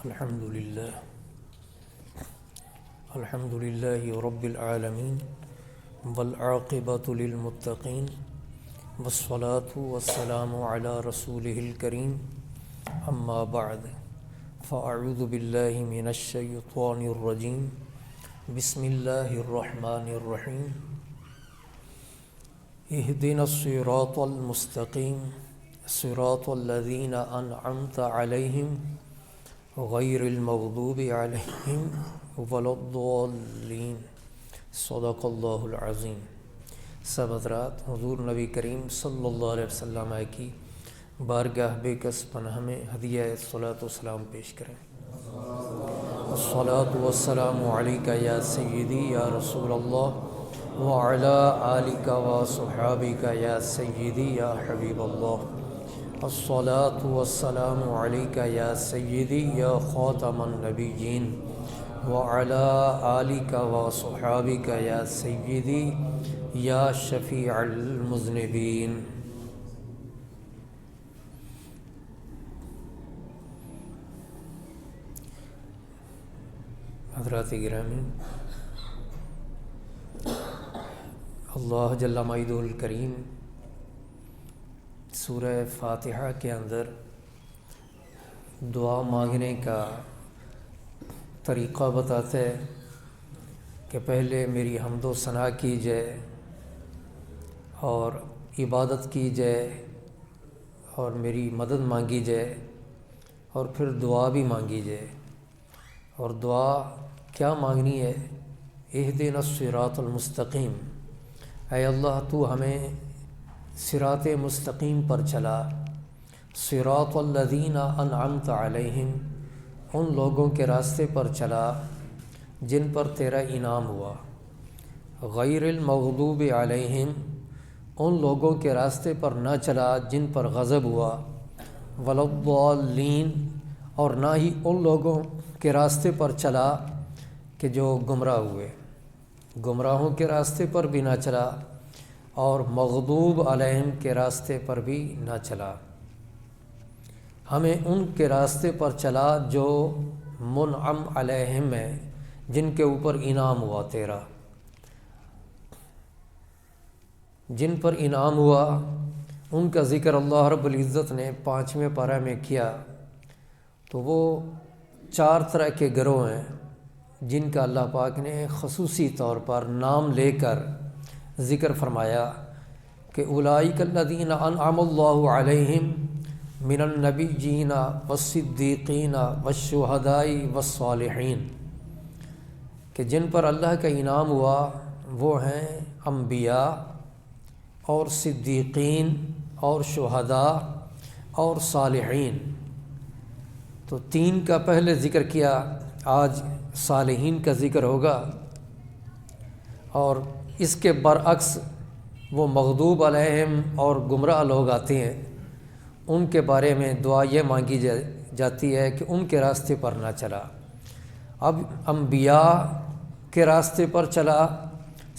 الحمد لله رب العالمين والعاقبة للمتقين والصلاة والسلام على رسوله الكريم أما بعد فأعوذ بالله من الشيطان الرجيم بسم الله الرحمن الرحيم اهدنا الصراط المستقيم صراط الذين أنعمت عليهم غیر المغضوب علیہم ولا الضالین صدق اللہ العظیم۔ سب حضرات حضور نبی کریم صلی اللہ علیہ وسلم کی بارگاہ بے کس پناہ میں ہدیہ صلاۃ و سلام پیش کریں۔ الصلاۃ والسلام علیک یا سیدی یا رسول اللہ وعلی آلک و صحابک یا سیدی یا حبیب اللہ۔ الصلاۃ والسلام علیک یا سیدی یا خاتم النبیین وعلی آلک و صحابک یا سیدی یا شفیع المذنبین۔ حضرات گرامی، اللہ جل مجدہ الکریم سورہ فاتحہ کے اندر دعا مانگنے کا طریقہ بتاتا ہے کہ پہلے میری حمد و ثنا کی جائے اور عبادت کی جائے اور میری مدد مانگی جائے اور پھر دعا بھی مانگی جائے۔ اور دعا کیا مانگنی ہے؟ اہدنا الصراط المستقیم، اے اللہ تو ہمیں صراط مستقیم پر چلا۔ صراط الذین انعمت علیہم، ان لوگوں کے راستے پر چلا جن پر تیرا انعام ہوا۔ غیر المغضوب علیہم، ان لوگوں کے راستے پر نہ چلا جن پر غضب ہوا۔ ولا الضالین، اور نہ ہی ان لوگوں کے راستے پر چلا کہ جو گمراہ ہوئے، گمراہوں کے راستے پر بھی نہ چلا اور مغضوب علیہم کے راستے پر بھی نہ چلا۔ ہمیں ان کے راستے پر چلا جو منعم علیہم ہیں، جن کے اوپر انعام ہوا تیرا، جن پر انعام ہوا ان کا ذکر اللہ رب العزت نے 5ویں پارہ میں کیا۔ تو وہ 4 طرح کے گروہ ہیں جن کا اللہ پاک نے خصوصی طور پر نام لے کر ذکر فرمایا کہ اولئک الذین انعم اللہ علیہم من النبیین والصدیقین والشہداء والصالحین، کہ جن پر اللہ کا انعام ہوا وہ ہیں انبیاء اور صدیقین اور شہداء اور صالحین۔ تو 3 کا پہلے ذکر کیا، آج صالحین کا ذکر ہوگا۔ اور اس کے برعکس وہ مغضوب علیہم اور گمراہ لوگ آتے ہیں، ان کے بارے میں دعا یہ مانگی جاتی ہے کہ ان کے راستے پر نہ چلا۔ اب انبیاء کے راستے پر چلا،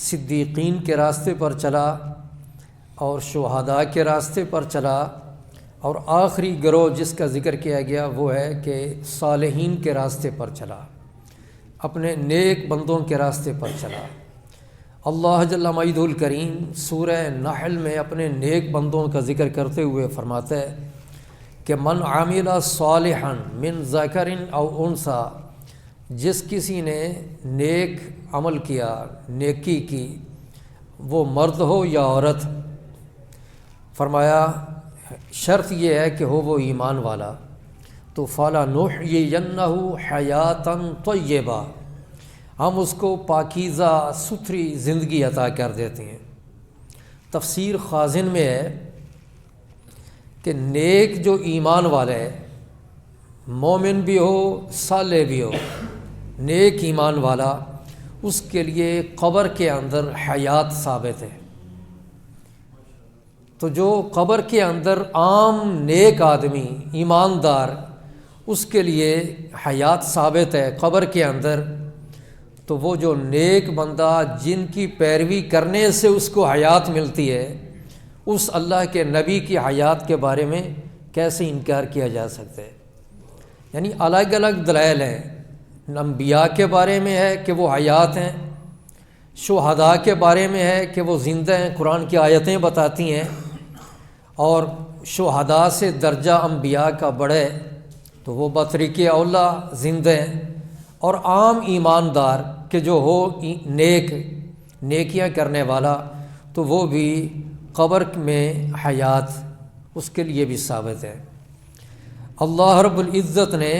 صدیقین کے راستے پر چلا اور شہداء کے راستے پر چلا، اور آخری گروہ جس کا ذکر کیا گیا وہ ہے کہ صالحین کے راستے پر چلا، اپنے نیک بندوں کے راستے پر چلا۔ اللہ جل مجدہ الکریم سورہ نحل میں اپنے نیک بندوں کا ذکر کرتے ہوئے فرماتا ہے کہ من عمل صالحا من ذکر او انثی، جس کسی نے نیک عمل کیا، نیکی کی، وہ مرد ہو یا عورت، فرمایا شرط یہ ہے کہ ہو وہ ایمان والا، تو فَلَنُحْيِيَنَّهُ حَيَاةً طَيِّبَةً، ہم اس کو پاکیزہ ستھری زندگی عطا کر دیتے ہیں۔ تفسیر خازن میں ہے کہ نیک جو ایمان والا ہے، مومن بھی ہو صالح بھی ہو، نیک ایمان والا، اس کے لیے قبر کے اندر حیات ثابت ہے۔ تو جو قبر کے اندر عام نیک آدمی ایماندار، اس کے لیے حیات ثابت ہے قبر کے اندر، تو وہ جو نیک بندہ جن کی پیروی کرنے سے اس کو حیات ملتی ہے، اس اللہ کے نبی کی حیات کے بارے میں کیسے انکار کیا جا سکتا ہے؟ یعنی الگ الگ دلائل ہیں۔ انبیاء کے بارے میں ہے کہ وہ حیات ہیں، شہداء کے بارے میں ہے کہ وہ زندہ ہیں، قرآن کی آیتیں بتاتی ہیں، اور شہداء سے درجہ انبیاء کا بڑھے تو وہ بطریق اولا زندہ ہیں، اور عام ایماندار کہ جو ہو نیکیاں کرنے والا تو وہ بھی قبر میں حیات اس کے لیے بھی ثابت ہے۔ اللہ رب العزت نے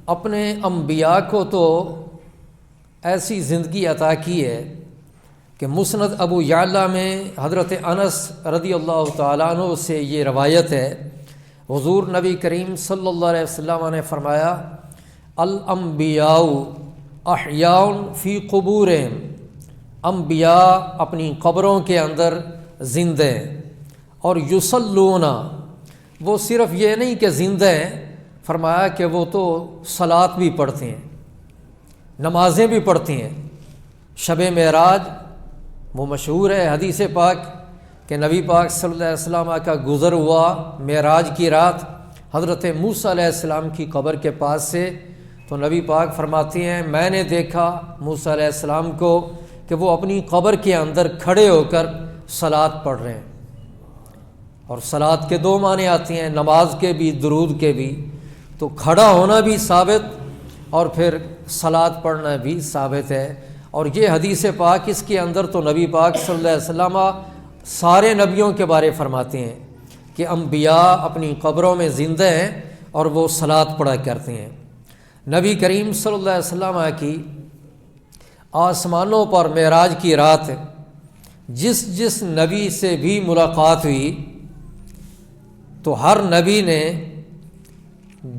اپنے انبیاء کو تو ایسی زندگی عطا کی ہے کہ مسند ابو یعلا میں حضرت انس رضی اللہ تعالیٰ عنہ سے یہ روایت ہے، حضور نبی کریم صلی اللہ علیہ وسلم نے فرمایا الانبیاء احیاء فی قبورہم، انبیاء اپنی قبروں کے اندر زندہ ہیں، اور یصلون، وہ صرف یہ نہیں کہ زندہ ہیں، فرمایا کہ وہ تو صلاۃ بھی پڑھتے ہیں، نمازیں بھی پڑھتی ہیں۔ شب معراج وہ مشہور ہے حدیث پاک کہ نبی پاک صلی اللہ علیہ وسلم کا گزر ہوا معراج کی رات حضرت موسیٰ علیہ السلام کی قبر کے پاس سے، تو نبی پاک فرماتی ہیں میں نے دیکھا موسیٰ علیہ السلام کو کہ وہ اپنی قبر کے اندر کھڑے ہو کر صلاۃ پڑھ رہے ہیں۔ اور صلاۃ کے دو معنی آتی ہیں، نماز کے بھی درود کے بھی، تو کھڑا ہونا بھی ثابت اور پھر صلاۃ پڑھنا بھی ثابت ہے۔ اور یہ حدیث پاک اس کے اندر تو نبی پاک صلی اللہ علیہ وسلم سارے نبیوں کے بارے فرماتے ہیں کہ انبیاء اپنی قبروں میں زندہ ہیں اور وہ صلاۃ پڑھا کرتے ہیں۔ نبی کریم صلی اللہ علیہ وسلم کی آسمانوں پر معراج کی رات جس نبی سے بھی ملاقات ہوئی تو ہر نبی نے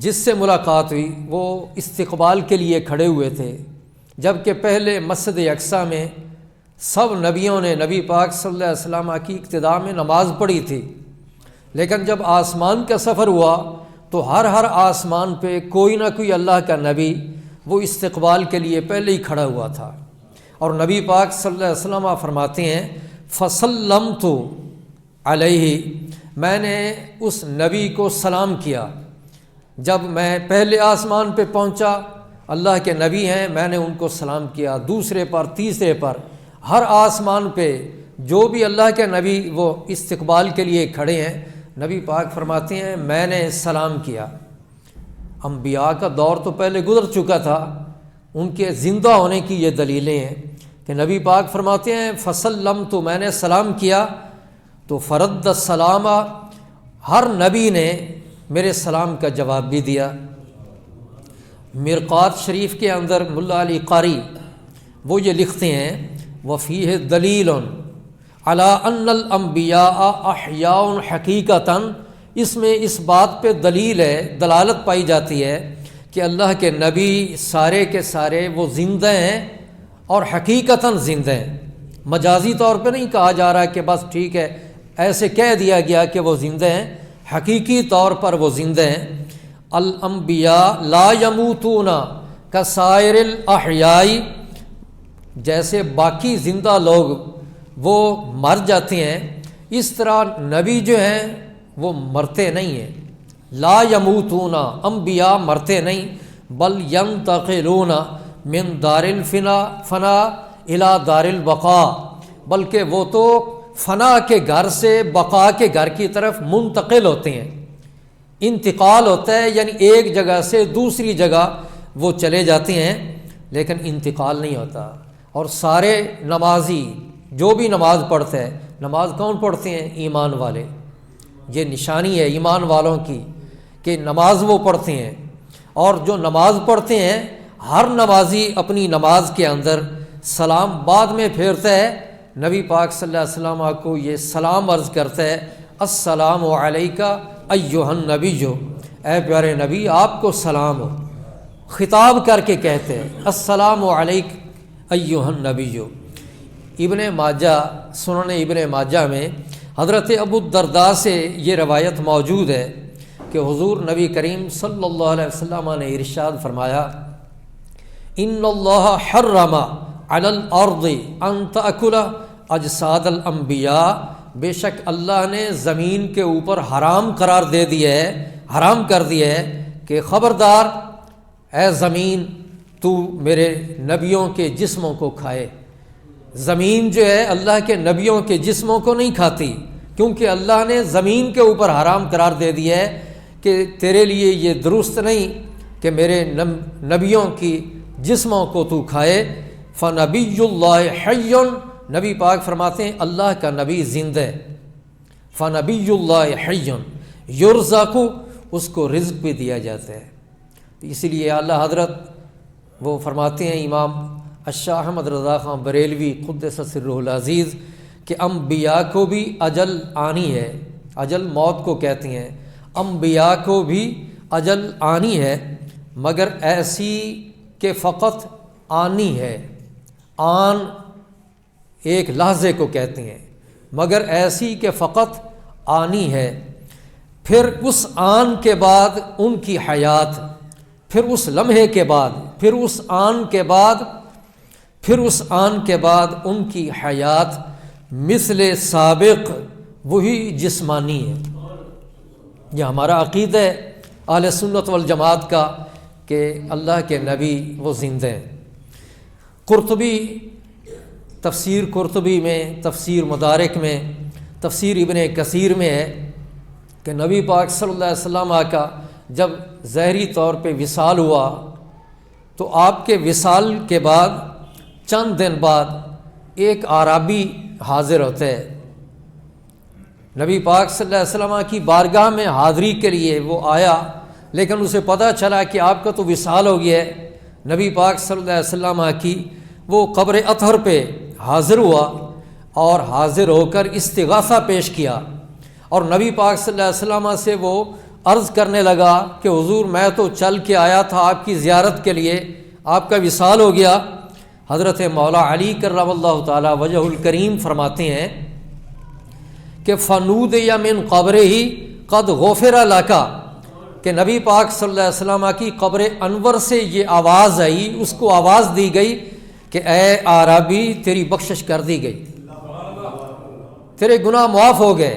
جس سے ملاقات ہوئی وہ استقبال کے لیے کھڑے ہوئے تھے، جبکہ پہلے مسجد اقصیٰ میں سب نبیوں نے نبی پاک صلی اللہ علیہ وسلم کی اقتداء میں نماز پڑھی تھی، لیکن جب آسمان کا سفر ہوا تو ہر آسمان پہ کوئی نہ کوئی اللہ کا نبی وہ استقبال کے لیے پہلے ہی کھڑا ہوا تھا۔ اور نبی پاک صلی اللہ علیہ وسلم فرماتے ہیں فسلمت علیہ، میں نے اس نبی کو سلام کیا۔ جب میں پہلے آسمان پہ پہنچا اللہ کے نبی ہیں، میں نے ان کو سلام کیا، دوسرے پر تیسرے پر ہر آسمان پہ جو بھی اللہ کے نبی وہ استقبال کے لیے کھڑے ہیں، نبی پاک فرماتے ہیں میں نے سلام کیا۔ انبیاء کا دور تو پہلے گزر چکا تھا، ان کے زندہ ہونے کی یہ دلیلیں ہیں کہ نبی پاک فرماتے ہیں فسلمت، میں نے سلام کیا، تو فرد السلام، ہر نبی نے میرے سلام کا جواب بھی دیا۔ مرقات شریف کے اندر ملا علی قاری وہ یہ لکھتے ہیں وفیہ دلیل علی ان الانبیاء احیاء حقیقتاً، اس میں اس بات پہ دلیل ہے، دلالت پائی جاتی ہے کہ اللہ کے نبی سارے کے سارے وہ زندہ ہیں اور حقیقتاً زندہ ہیں۔ مجازی طور پہ نہیں کہا جا رہا کہ بس ٹھیک ہے ایسے کہہ دیا گیا کہ وہ زندہ ہیں، حقیقی طور پر وہ زندہ ہیں۔ الانبیاء لا یموتون کسائر الاحیاء، جیسے باقی زندہ لوگ وہ مر جاتے ہیں اس طرح نبی جو ہیں وہ مرتے نہیں ہیں۔ لا یموتون، انبیاء مرتے نہیں، بل ینتقلون من دار الفنا الی دار البقاء، بلکہ وہ تو فنا کے گھر سے بقاء کے گھر کی طرف منتقل ہوتے ہیں۔ انتقال ہوتا ہے یعنی ایک جگہ سے دوسری جگہ وہ چلے جاتے ہیں، لیکن انتقال نہیں ہوتا۔ اور سارے نمازی جو بھی نماز پڑھتے ہیں، نماز کون پڑھتے ہیں؟ ایمان والے۔ یہ نشانی ہے ایمان والوں کی کہ نماز وہ پڑھتے ہیں، اور جو نماز پڑھتے ہیں ہر نمازی اپنی نماز کے اندر سلام بعد میں پھیرتا ہے، نبی پاک صلی اللہ علیہ وسلم کو یہ سلام عرض کرتا ہے السلام علیکہ ایھا النبی، اے پیارے نبی آپ کو سلام ہو، خطاب کر کے کہتے ہیں السلام علیک ایھا النبی۔ ابن ماجہ، سنن ابن ماجہ میں حضرت ابو الدرداء سے یہ روایت موجود ہے کہ حضور نبی کریم صلی اللہ علیہ وسلم نے ارشاد فرمایا ان اللہ حرم علی الارض ان تأکل اجساد الانبیاء، بے شک اللہ نے زمین کے اوپر حرام قرار دے دیا ہے، حرام کر دیا ہے کہ خبردار اے زمین تو میرے نبیوں کے جسموں کو کھائے۔ زمین جو ہے اللہ کے نبیوں کے جسموں کو نہیں کھاتی، کیونکہ اللہ نے زمین کے اوپر حرام قرار دے دیا ہے کہ تیرے لیے یہ درست نہیں کہ میرے نبیوں کی جسموں کو تو کھائے۔ فنبی اللہ حی، نبی پاک فرماتے ہیں اللہ کا نبی زندہ ہے۔ فنبی اللہ حی یرزق، اس کو رزق بھی دیا جاتا ہے۔ اسی لیے اعلیٰ حضرت وہ فرماتے ہیں امام الشاہ احمد رضا خان بریلوی قدس سرہ العزیز کہ انبیاء کو بھی اجل آنی ہے، اجل موت کو کہتے ہیں، انبیاء کو بھی اجل آنی ہے، مگر ایسی کہ فقط آنی ہے۔ آن ایک لحظے کو کہتے ہیں، مگر ایسی کہ فقط آنی ہے۔ پھر اس آن کے بعد ان کی حیات، پھر اس لمحے کے بعد، پھر اس آن کے بعد، پھر اس آن کے بعد ان کی حیات مثل سابق، وہی جسمانی ہے۔ یہ ہمارا عقیدہ ہے اہل سنت والجماعت کا کہ اللہ کے نبی وہ زندہ ہیں۔ قرطبی تفسیر قرطبی میں، تفسیر مدارک میں، تفسیر ابن کثیر میں ہے کہ نبی پاک صلی اللہ علیہ وسلم کا جب ظاہری طور پہ وصال ہوا تو آپ کے وصال کے بعد چند دن بعد ایک اعرابی حاضر ہوتا ہے نبی پاک صلی اللہ علیہ وسلم کی بارگاہ میں حاضری کے لیے۔ وہ آیا لیکن اسے پتہ چلا کہ آپ کا تو وصال ہو گیا ہے۔ نبی پاک صلی اللہ علیہ وسلم کی وہ قبر اطہر پہ حاضر ہوا اور حاضر ہو کر استغاثہ پیش کیا، اور نبی پاک صلی اللہ علیہ وسلم سے وہ عرض کرنے لگا کہ حضور میں تو چل کے آیا تھا آپ کی زیارت کے لیے، آپ کا وصال ہو گیا۔ حضرت مولا علی کرم اللہ تعالی وجہ الکریم فرماتے ہیں کہ فنود یا من قبر ہی قد غفر لکا، کہ نبی پاک صلی اللہ علیہ وسلم کی قبر انور سے یہ آواز آئی، اس کو آواز دی گئی کہ اے اعرابی تیری بخشش کر دی گئی، تیرے گناہ معاف ہو گئے۔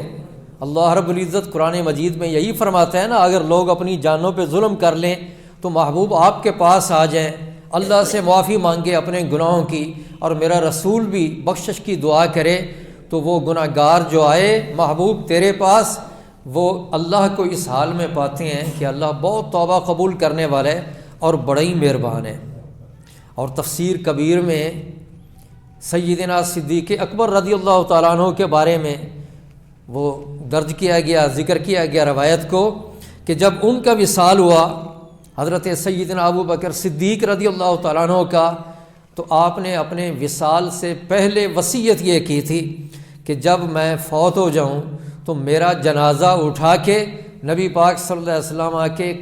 اللہ رب العزت قرآن مجید میں یہی فرماتا ہے نا، اگر لوگ اپنی جانوں پہ ظلم کر لیں تو محبوب آپ کے پاس آ جائیں، اللہ سے معافی مانگے اپنے گناہوں کی، اور میرا رسول بھی بخشش کی دعا کرے، تو وہ گناہ گار جو آئے محبوب تیرے پاس، وہ اللہ کو اس حال میں پاتے ہیں کہ اللہ بہت توبہ قبول کرنے والا ہے اور بڑا ہی مہربان ہے۔ اور تفسیر کبیر میں سیدنا صدیق اکبر رضی اللہ تعالیٰ عنہ کے بارے میں وہ درج کیا گیا، ذکر کیا گیا روایت کو کہ جب ان کا وصال ہوا حضرت سیدنا ابو بکر صدیق رضی اللہ تعالیٰ عنہ کا، تو آپ نے اپنے وصال سے پہلے وصیت یہ کی تھی کہ جب میں فوت ہو جاؤں تو میرا جنازہ اٹھا کے نبی پاک صلی اللہ علیہ وسلم کے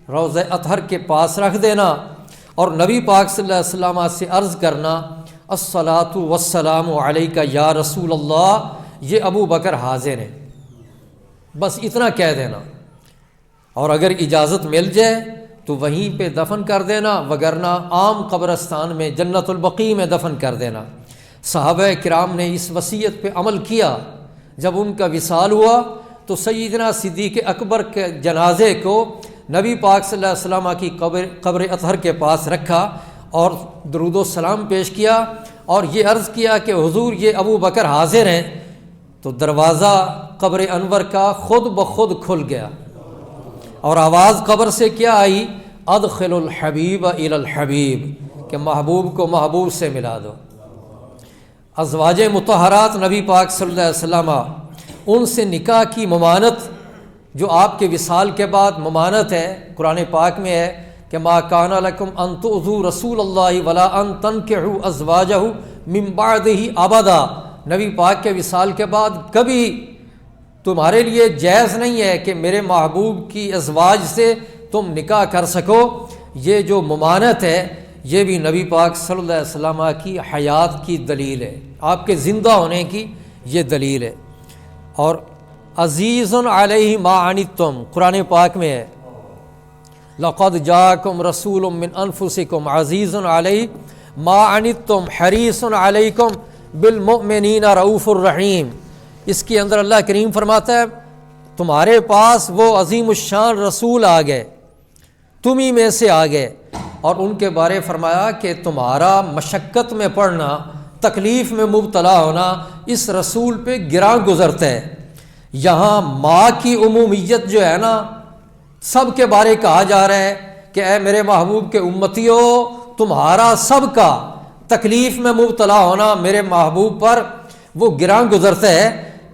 روضہ اطہر کے پاس رکھ دینا، اور نبی پاک صلی اللہ علیہ وسلم سے عرض کرنا الصلاۃ والسلام علیک یا رسول اللہ، یہ ابو بکر حاضر ہیں، بس اتنا کہہ دینا، اور اگر اجازت مل جائے تو وہیں پہ دفن کر دینا، وگرنہ عام قبرستان میں جنت البقیع میں دفن کر دینا۔ صحابہ کرام نے اس وصیت پہ عمل کیا۔ جب ان کا وصال ہوا تو سیدنا صدیق اکبر کے جنازے کو نبی پاک صلی اللہ علیہ وسلم کی قبر اطہر کے پاس رکھا اور درود و سلام پیش کیا، اور یہ عرض کیا کہ حضور یہ ابو بکر حاضر ہیں، تو دروازہ قبر انور کا خود بخود کھل گیا، اور آواز قبر سے کیا آئی؟ ادخل الحبیب الی الحبیب، کہ محبوب کو محبوب سے ملا دو۔ ازواج مطہرات نبی پاک صلی اللہ علیہ وسلم، ان سے نکاح کی ممانت جو آپ کے وصال کے بعد ممانت ہے، قرآن پاک میں ہے کہ ما کان لکم ان تؤذوا رسول اللہ ولا ان تنکحوا ازواجہ من بعدہ ابدا، نبی پاک کے وصال کے بعد کبھی تمہارے لیے جائز نہیں ہے کہ میرے محبوب کی ازواج سے تم نکاح کر سکو۔ یہ جو ممانت ہے یہ بھی نبی پاک صلی اللہ علیہ وسلم کی حیات کی دلیل ہے، آپ کے زندہ ہونے کی یہ دلیل ہے۔ اور عزیز علیہ ما عنتم، قرآن پاک میں ہے لقد جاءکم رسول من انفسکم عزیز علیہ ما عنتم حریص علیکم بالمؤمنین رؤوف الرحیم۔ اس کے اندر اللہ کریم فرماتا ہے تمہارے پاس وہ عظیم الشان رسول آ گئے تم ہی میں سے آ گئے، اور ان کے بارے فرمایا کہ تمہارا مشقت میں پڑنا، تکلیف میں مبتلا ہونا اس رسول پہ گراں گزرتا ہے۔ یہاں ماں کی عمومیت جو ہے نا، سب کے بارے کہا جا رہا ہے کہ اے میرے محبوب کے امتیو، تمہارا سب کا تکلیف میں مبتلا ہونا میرے محبوب پر وہ گراں گزرتا ہے۔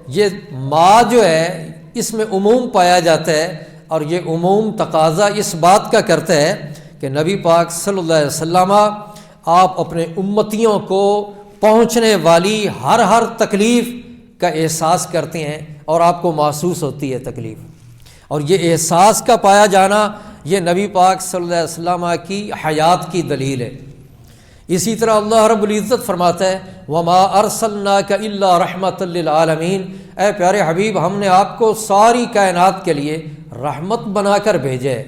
یہ ماں جو ہے اس میں عموم پایا جاتا ہے، اور یہ عموم تقاضا اس بات کا کرتا ہے کہ نبی پاک صلی اللہ علیہ وسلم آپ اپنے امتیوں کو پہنچنے والی ہر تکلیف کا احساس کرتے ہیں، اور آپ کو محسوس ہوتی ہے تکلیف، اور یہ احساس کا پایا جانا یہ نبی پاک صلی اللہ علیہ وسلم کی حیات کی دلیل ہے۔ اسی طرح اللہ رب العزت فرماتا ہے وَمَا أَرْسَلْنَاكَ إِلَّا رَحْمَةً لِّلْعَالَمِينَ، اے پیارے حبیب ہم نے آپ کو ساری کائنات کے لیے رحمت بنا کر بھیجا ہے۔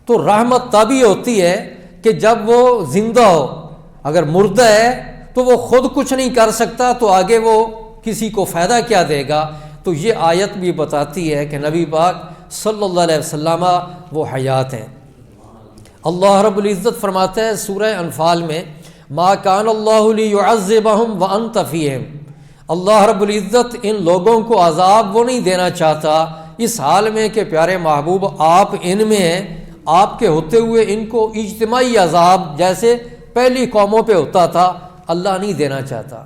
تو رحمت تبھی ہوتی ہے کہ جب وہ زندہ ہو، اگر مردہ ہے تو وہ خود کچھ نہیں کر سکتا تو آگے وہ کسی کو فائدہ کیا دے گا۔ تو یہ آیت بھی بتاتی ہے کہ نبی پاک صلی اللہ علیہ وسلم وہ حیات ہیں۔ اللہ رب العزت فرماتا ہے سورہ انفال میں ما کان اللہ لیعذبہم وانت فیہم، اللہ رب العزت ان لوگوں کو عذاب وہ نہیں دینا چاہتا اس حال میں کہ پیارے محبوب آپ ان میں ہیں، آپ کے ہوتے ہوئے ان کو اجتماعی عذاب جیسے پہلی قوموں پہ ہوتا تھا اللہ نہیں دینا چاہتا،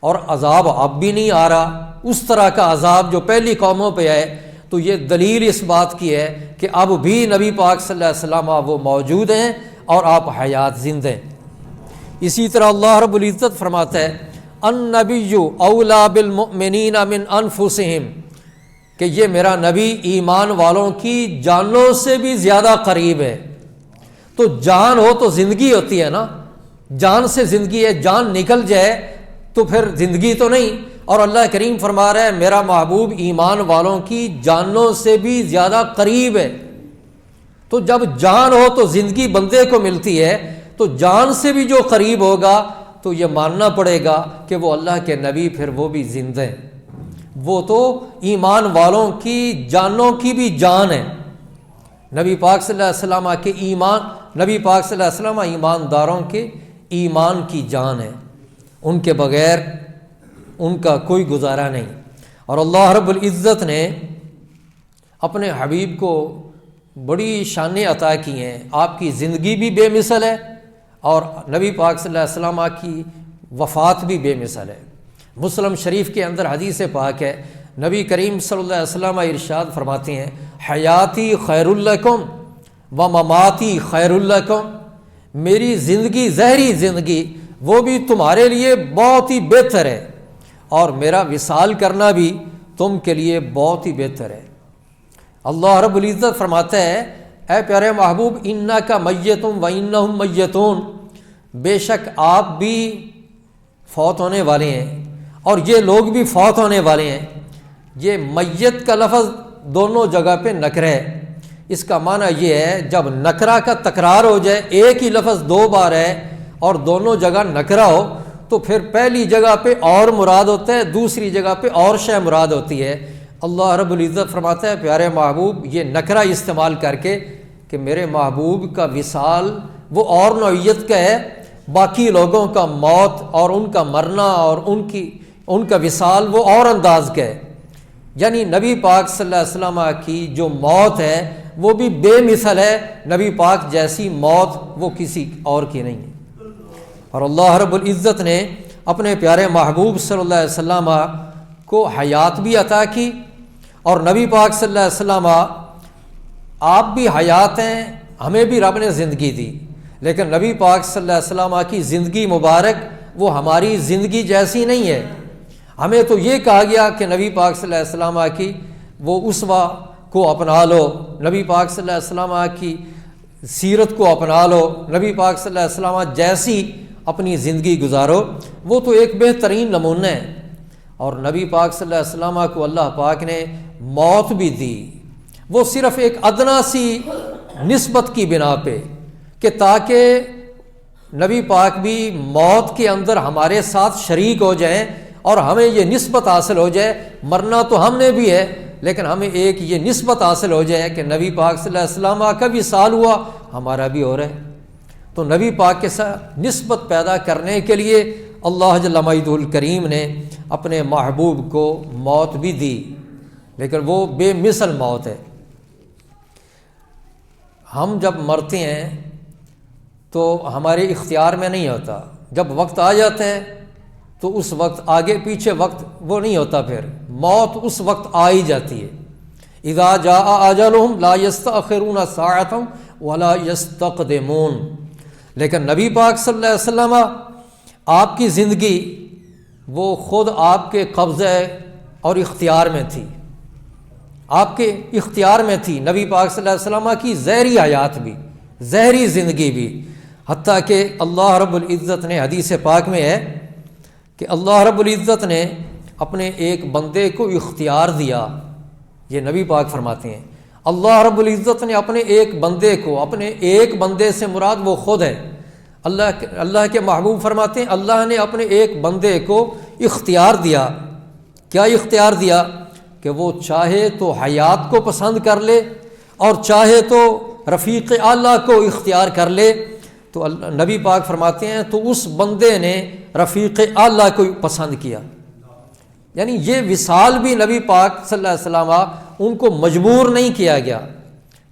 اور عذاب اب بھی نہیں آ رہا اس طرح کا عذاب جو پہلی قوموں پہ آئے۔ تو یہ دلیل اس بات کی ہے کہ اب بھی نبی پاک صلی اللہ علیہ وسلم وہ موجود ہیں اور آپ حیات زندہ ہیں۔ اسی طرح اللہ رب العزت فرماتا ہے النبی اولا بالمؤمنین من انفسہم، کہ یہ میرا نبی ایمان والوں کی جانوں سے بھی زیادہ قریب ہے۔ تو جان ہو تو زندگی ہوتی ہے نا، جان سے زندگی ہے، جان نکل جائے تو پھر زندگی تو نہیں۔ اور اللہ کریم فرما رہا ہے میرا محبوب ایمان والوں کی جانوں سے بھی زیادہ قریب ہے۔ تو جب جان ہو تو زندگی بندے کو ملتی ہے، تو جان سے بھی جو قریب ہوگا تو یہ ماننا پڑے گا کہ وہ اللہ کے نبی پھر وہ بھی زندہ ہیں، وہ تو ایمان والوں کی جانوں کی بھی جان ہے۔ نبی پاک صلی اللہ علیہ وسلم کے ایمان، نبی پاک صلی اللہ علیہ وسلم ایمانداروں کے ایمان کی جان ہے، ان کے بغیر ان کا کوئی گزارا نہیں۔ اور اللہ رب العزت نے اپنے حبیب کو بڑی شانیں عطا کی ہیں، آپ کی زندگی بھی بے مثل ہے اور نبی پاک صلی اللہ علیہ وسلم کی وفات بھی بے مثل ہے۔ مسلم شریف کے اندر حدیث پاک ہے، نبی کریم صلی اللہ علیہ وسلم ارشاد فرماتے ہیں حیاتی خیر لکم و مماتی خیر لکم، میری زندگی ظاہری زندگی وہ بھی تمہارے لیے بہت ہی بہتر ہے، اور میرا وصال کرنا بھی تم کے لیے بہت ہی بہتر ہے۔ اللہ رب العزت فرماتا ہے اے پیارے محبوب انک میتم و انہم میتون، بے شک آپ بھی فوت ہونے والے ہیں اور یہ لوگ بھی فوت ہونے والے ہیں۔ یہ میت کا لفظ دونوں جگہ پہ نکرہ ہے، اس کا معنی یہ ہے جب نکرہ کا تکرار ہو جائے، ایک ہی لفظ دو بار ہے اور دونوں جگہ نکرہ ہو، تو پھر پہلی جگہ پہ اور مراد ہوتا ہے، دوسری جگہ پہ اور شے مراد ہوتی ہے۔ اللہ رب العزت فرماتا ہے پیارے محبوب یہ نکرہ استعمال کر کے کہ میرے محبوب کا وصال وہ اور نوعیت کا ہے، باقی لوگوں کا موت اور ان کا مرنا اور ان کا وصال وہ اور انداز کا ہے۔ یعنی نبی پاک صلی اللہ علیہ وسلم کی جو موت ہے وہ بھی بے مثل ہے، نبی پاک جیسی موت وہ کسی اور کی نہیں ہے۔ اور اللہ رب العزت نے اپنے پیارے محبوب صلی اللہ علیہ وسلم کو حیات بھی عطا کی، اور نبی پاک صلی اللہ علیہ وسلم آپ بھی حیات ہیں، ہمیں بھی رب نے زندگی دی، لیکن نبی پاک صلی اللہ علیہ وسلم کی زندگی مبارک وہ ہماری زندگی جیسی نہیں ہے۔ ہمیں تو یہ کہا گیا کہ نبی پاک صلی اللہ علیہ وسلم کی وہ اسوہ کو اپنا لو، نبی پاک صلی اللہ علیہ وسلم کی سیرت کو اپنا لو، نبی پاک صلی اللہ علیہ وسلم جیسی اپنی زندگی گزارو، وہ تو ایک بہترین نمونہ ہے۔ اور نبی پاک صلی اللہ علیہ وسلم کو اللہ پاک نے موت بھی دی، وہ صرف ایک ادنا سی نسبت کی بنا پہ کہ تاکہ نبی پاک بھی موت کے اندر ہمارے ساتھ شریک ہو جائیں اور ہمیں یہ نسبت حاصل ہو جائے، مرنا تو ہم نے بھی ہے لیکن ہمیں ایک یہ نسبت حاصل ہو جائے کہ نبی پاک صلی اللہ علیہ وسلم کا بھی سال ہوا، ہمارا بھی ہو رہا ہے۔ تو نبی پاک کے ساتھ نسبت پیدا کرنے کے لیے اللہ جل مجدہ الکریم نے اپنے محبوب کو موت بھی دی، لیکن وہ بے مثل موت ہے۔ ہم جب مرتے ہیں تو ہمارے اختیار میں نہیں ہوتا، جب وقت آ جاتا ہے تو اس وقت آگے پیچھے وقت وہ نہیں ہوتا، پھر موت اس وقت آ ہی جاتی ہے۔ اذا جاء اجلهم لا يستأخرون ساعة ولا يستقدمون۔ لیکن نبی پاک صلی اللہ علیہ وسلم آپ کی زندگی وہ خود آپ کے قبضے اور اختیار میں تھی، آپ کے اختیار میں تھی۔ نبی پاک صلی اللہ علیہ وسلم کی ظاہری حیات بھی، ظاہری زندگی بھی، حتیٰ کہ اللہ رب العزت نے حدیث پاک میں ہے کہ اللہ رب العزت نے اپنے ایک بندے کو اختیار دیا، یہ نبی پاک فرماتے ہیں اللہ رب العزت نے اپنے ایک بندے کو، اپنے ایک بندے سے مراد وہ خود ہے، اللہ کے محبوب فرماتے ہیں اللہ نے اپنے ایک بندے کو اختیار دیا۔ کیا اختیار دیا؟ کہ وہ چاہے تو حیات کو پسند کر لے اور چاہے تو رفیق اعلیٰ کو اختیار کر لے۔ تو نبی پاک فرماتے ہیں تو اس بندے نے رفیق اعلیٰ کو پسند کیا، یعنی یہ وصال بھی نبی پاک صلی اللہ علیہ وسلم ان کو مجبور نہیں کیا گیا،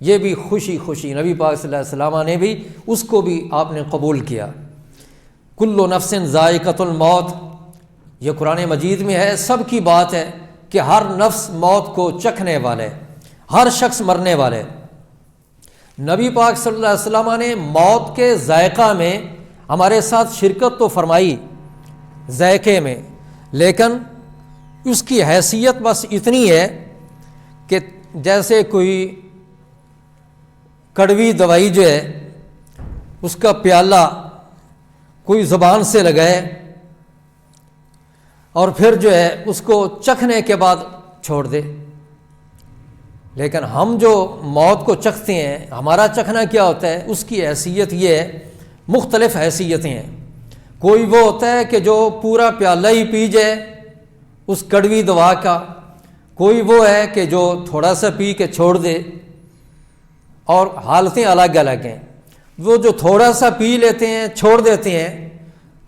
یہ بھی خوشی خوشی نبی پاک صلی اللہ علیہ وسلم نے بھی اس کو بھی آپ نے قبول کیا۔ کل نفس ذائقۃ الموت، یہ قرآن مجید میں ہے، سب کی بات ہے کہ ہر نفس موت کو چکھنے والے، ہر شخص مرنے والے۔ نبی پاک صلی اللہ علیہ وسلم نے موت کے ذائقہ میں ہمارے ساتھ شرکت تو فرمائی ذائقے میں، لیکن اس کی حیثیت بس اتنی ہے کہ جیسے کوئی کڑوی دوائی جو ہے اس کا پیالہ کوئی زبان سے لگائے اور پھر جو ہے اس کو چکھنے کے بعد چھوڑ دے، لیکن ہم جو موت کو چکھتے ہیں ہمارا چکھنا کیا ہوتا ہے؟ اس کی حیثیت یہ ہے، مختلف حیثیتیں ہیں۔ کوئی وہ ہوتا ہے کہ جو پورا پیالہ ہی پی جائے اس کڑوی دوا کا، کوئی وہ ہے کہ جو تھوڑا سا پی کے چھوڑ دے، اور حالتیں الگ الگ ہیں۔ وہ جو تھوڑا سا پی لیتے ہیں چھوڑ دیتے ہیں،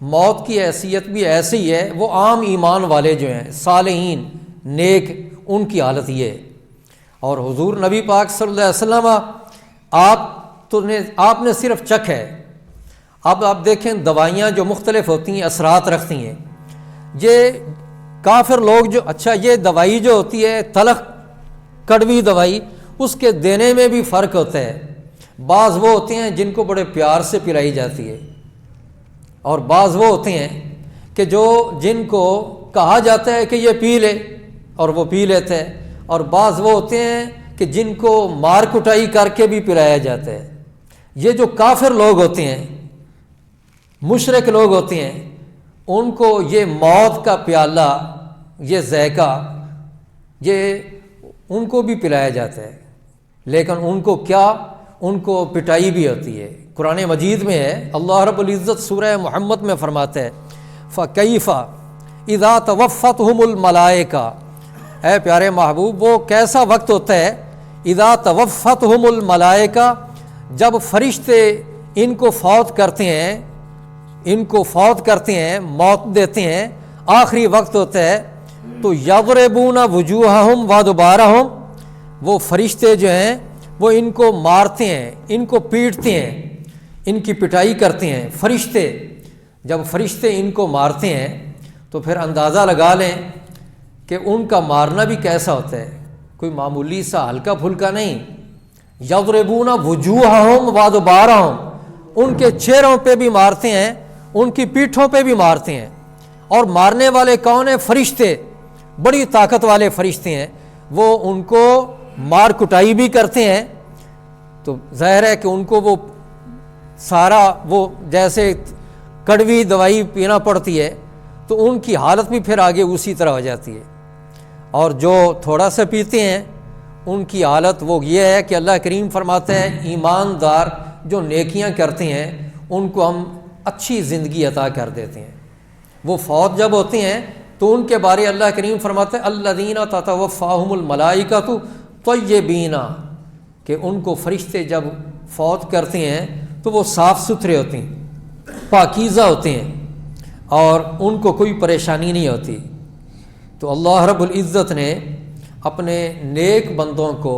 موت کی حیثیت بھی ایسی ہی ہے، وہ عام ایمان والے جو ہیں صالحین نیک، ان کی حالت یہ ہے۔ اور حضور نبی پاک صلی اللہ علیہ وسلم آپ نے صرف چکھ ہے۔ اب آپ دیکھیں دوائیاں جو مختلف ہوتی ہیں اثرات رکھتی ہیں، یہ کافر لوگ جو، اچھا یہ دوائی جو ہوتی ہے تلخ کڑوی دوائی، اس کے دینے میں بھی فرق ہوتا ہے۔ بعض وہ ہوتے ہیں جن کو بڑے پیار سے پلائی جاتی ہے، اور بعض وہ ہوتے ہیں کہ جن کو کہا جاتا ہے کہ یہ پی لے اور وہ پی لیتے ہیں، اور بعض وہ ہوتے ہیں کہ جن کو مار کٹائی کر کے بھی پلایا جاتا ہے۔ یہ جو کافر لوگ ہوتے ہیں، مشرک لوگ ہوتے ہیں، ان کو یہ موت کا پیالہ، یہ ذائقہ، یہ ان کو بھی پلایا جاتا ہے، لیکن ان کو کیا؟ ان کو پٹائی بھی ہوتی ہے۔ قرآن مجید میں ہے، اللہ رب العزت سورہ محمد میں فرماتا ہے فَكَيْفَ إِذَا تَوَفَّتْهُمُ الْمَلَائِكَةُ، اے پیارے محبوب وہ کیسا وقت ہوتا ہے اِذَا تَوَفَّتْهُمُ الْمَلَائِكَةُ، جب فرشتے ان کو فوت کرتے ہیں، ان کو فوت کرتے ہیں، موت دیتے ہیں، آخری وقت ہوتا ہے، تو یضربون وجوہہم وادبارہم، وہ فرشتے جو ہیں وہ ان کو مارتے ہیں، ان کو پیٹتے ہیں، ان کی پٹائی کرتے ہیں فرشتے۔ جب فرشتے ان کو مارتے ہیں تو پھر اندازہ لگا لیں کہ ان کا مارنا بھی کیسا ہوتا ہے، کوئی معمولی سا ہلکا پھلکا نہیں۔ یضربون وجوہہم وادبارہم، ان کے چہروں پہ بھی مارتے ہیں، ان کی پیٹھوں پہ بھی مارتے ہیں، اور مارنے والے کون ہیں؟ فرشتے، بڑی طاقت والے فرشتے ہیں، وہ ان کو مار کٹائی بھی کرتے ہیں۔ تو ظاہر ہے کہ ان کو وہ سارا وہ جیسے کڑوی دوائی پینا پڑتی ہے، تو ان کی حالت بھی پھر آگے اسی طرح ہو جاتی ہے۔ اور جو تھوڑا سا پیتے ہیں ان کی حالت وہ یہ ہے کہ اللہ کریم فرماتا ہے ایماندار جو نیکیاں کرتے ہیں ان کو ہم اچھی زندگی عطا کر دیتے ہیں۔ وہ فوت جب ہوتے ہیں تو ان کے بارے اللہ کریم فرماتے ہیں الذین تتوفاہم الملائکۃ طیبین، کہ ان کو فرشتے جب فوت کرتے ہیں تو وہ صاف ستھرے ہوتے ہیں، پاکیزہ ہوتے ہیں، اور ان کو کوئی پریشانی نہیں ہوتی۔ تو اللہ رب العزت نے اپنے نیک بندوں کو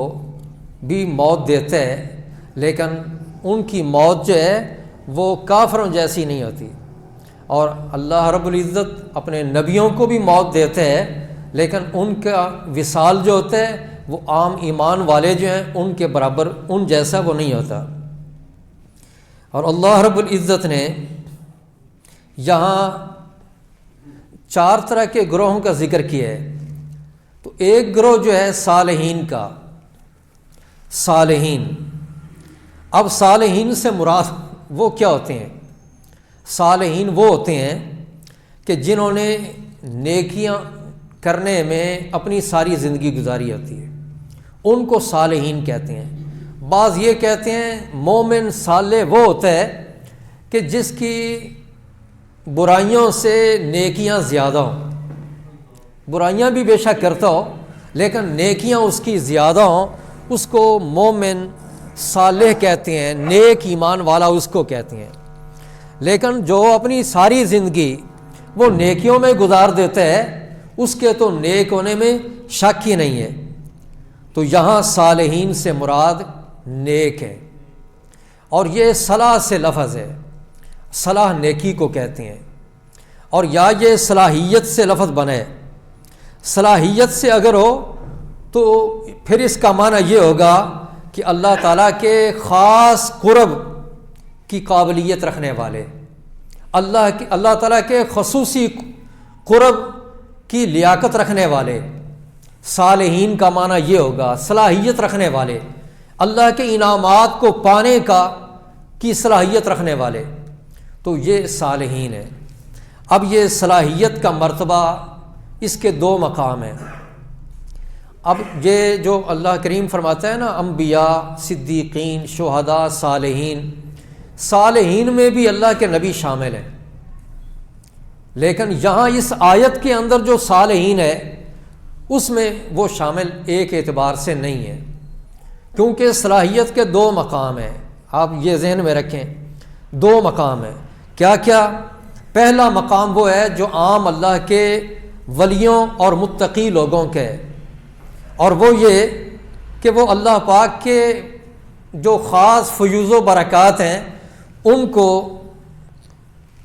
بھی موت دیتا ہے، لیکن ان کی موت جو ہے وہ کافروں جیسی نہیں ہوتی۔ اور اللہ رب العزت اپنے نبیوں کو بھی موت دیتے ہیں، لیکن ان کا وصال جو ہوتا ہے وہ عام ایمان والے جو ہیں ان کے برابر، ان جیسا وہ نہیں ہوتا۔ اور اللہ رب العزت نے یہاں 4 طرح کے گروہوں کا ذکر کیا ہے۔ تو ایک گروہ جو ہے صالحین کا، صالحین، اب صالحین سے مراد وہ کیا ہوتے ہیں؟ صالحین وہ ہوتے ہیں کہ جنہوں نے نیکیاں کرنے میں اپنی ساری زندگی گزاری ہوتی ہے، ان کو صالحین کہتے ہیں۔ بعض یہ کہتے ہیں مومن صالح وہ ہوتا ہے کہ جس کی برائیوں سے نیکیاں زیادہ ہوں، برائیاں بھی بے شک کرتا ہو لیکن نیکیاں اس کی زیادہ ہوں، اس کو مومن صالح کہتے ہیں، نیک ایمان والا اس کو کہتے ہیں۔ لیکن جو اپنی ساری زندگی وہ نیکیوں میں گزار دیتا ہے، اس کے تو نیک ہونے میں شک ہی نہیں ہے۔ تو یہاں صالحین سے مراد نیک ہے، اور یہ صلاح سے لفظ ہے، صلاح نیکی کو کہتے ہیں، اور یا یہ صلاحیت سے لفظ بنے۔ صلاحیت سے اگر ہو تو پھر اس کا معنی یہ ہوگا کہ اللہ تعالیٰ کے خاص قرب کی قابلیت رکھنے والے، اللہ تعالیٰ کے خصوصی قرب کی لیاقت رکھنے والے۔ صالحین کا معنی یہ ہوگا صلاحیت رکھنے والے، اللہ کے انعامات کو پانے کی صلاحیت رکھنے والے، تو یہ صالحین ہے۔ اب یہ صلاحیت کا مرتبہ، اس کے 2 مقام ہیں۔ اب یہ جو اللہ کریم فرماتا ہے نا انبیاء، صدیقین، شہداء، صالحین، صالحین میں بھی اللہ کے نبی شامل ہیں، لیکن یہاں اس آیت کے اندر جو صالحین ہے اس میں وہ شامل ایک اعتبار سے نہیں ہے، کیونکہ صلاحیت کے 2 مقام ہیں۔ آپ یہ ذہن میں رکھیں، 2 مقام ہیں۔ کیا کیا؟ پہلا مقام وہ ہے جو عام اللہ کے ولیوں اور متقی لوگوں کے، اور وہ یہ کہ وہ اللہ پاک کے جو خاص فیوض و برکات ہیں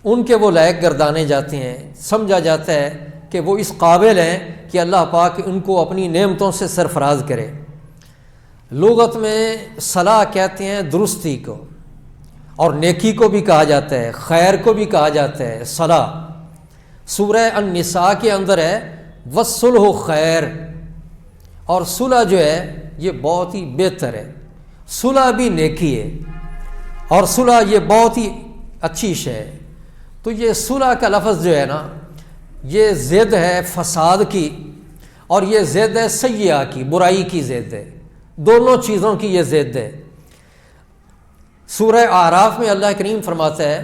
ان کے وہ لائق گردانے جاتے ہیں، سمجھا جاتا ہے کہ وہ اس قابل ہیں کہ اللہ پاک ان کو اپنی نعمتوں سے سرفراز کرے۔ لغت میں صلاح کہتے ہیں درستی کو، اور نیکی کو بھی کہا جاتا ہے، خیر کو بھی کہا جاتا ہے صلاح۔ سورہ النساء کے اندر ہے والصلح خیر، اور صلح جو ہے یہ بہت ہی بہتر ہے، صلح بھی نیکی ہے، اور صلح یہ بہت ہی اچھی شے ہے۔ تو یہ صلح کا لفظ جو ہے نا، یہ ضد ہے فساد کی، اور یہ ضد ہے سیئہ کی، برائی کی ضد ہے، دونوں چیزوں کی یہ ضد ہے۔ سورہ اعراف میں اللہ کریم فرماتا ہے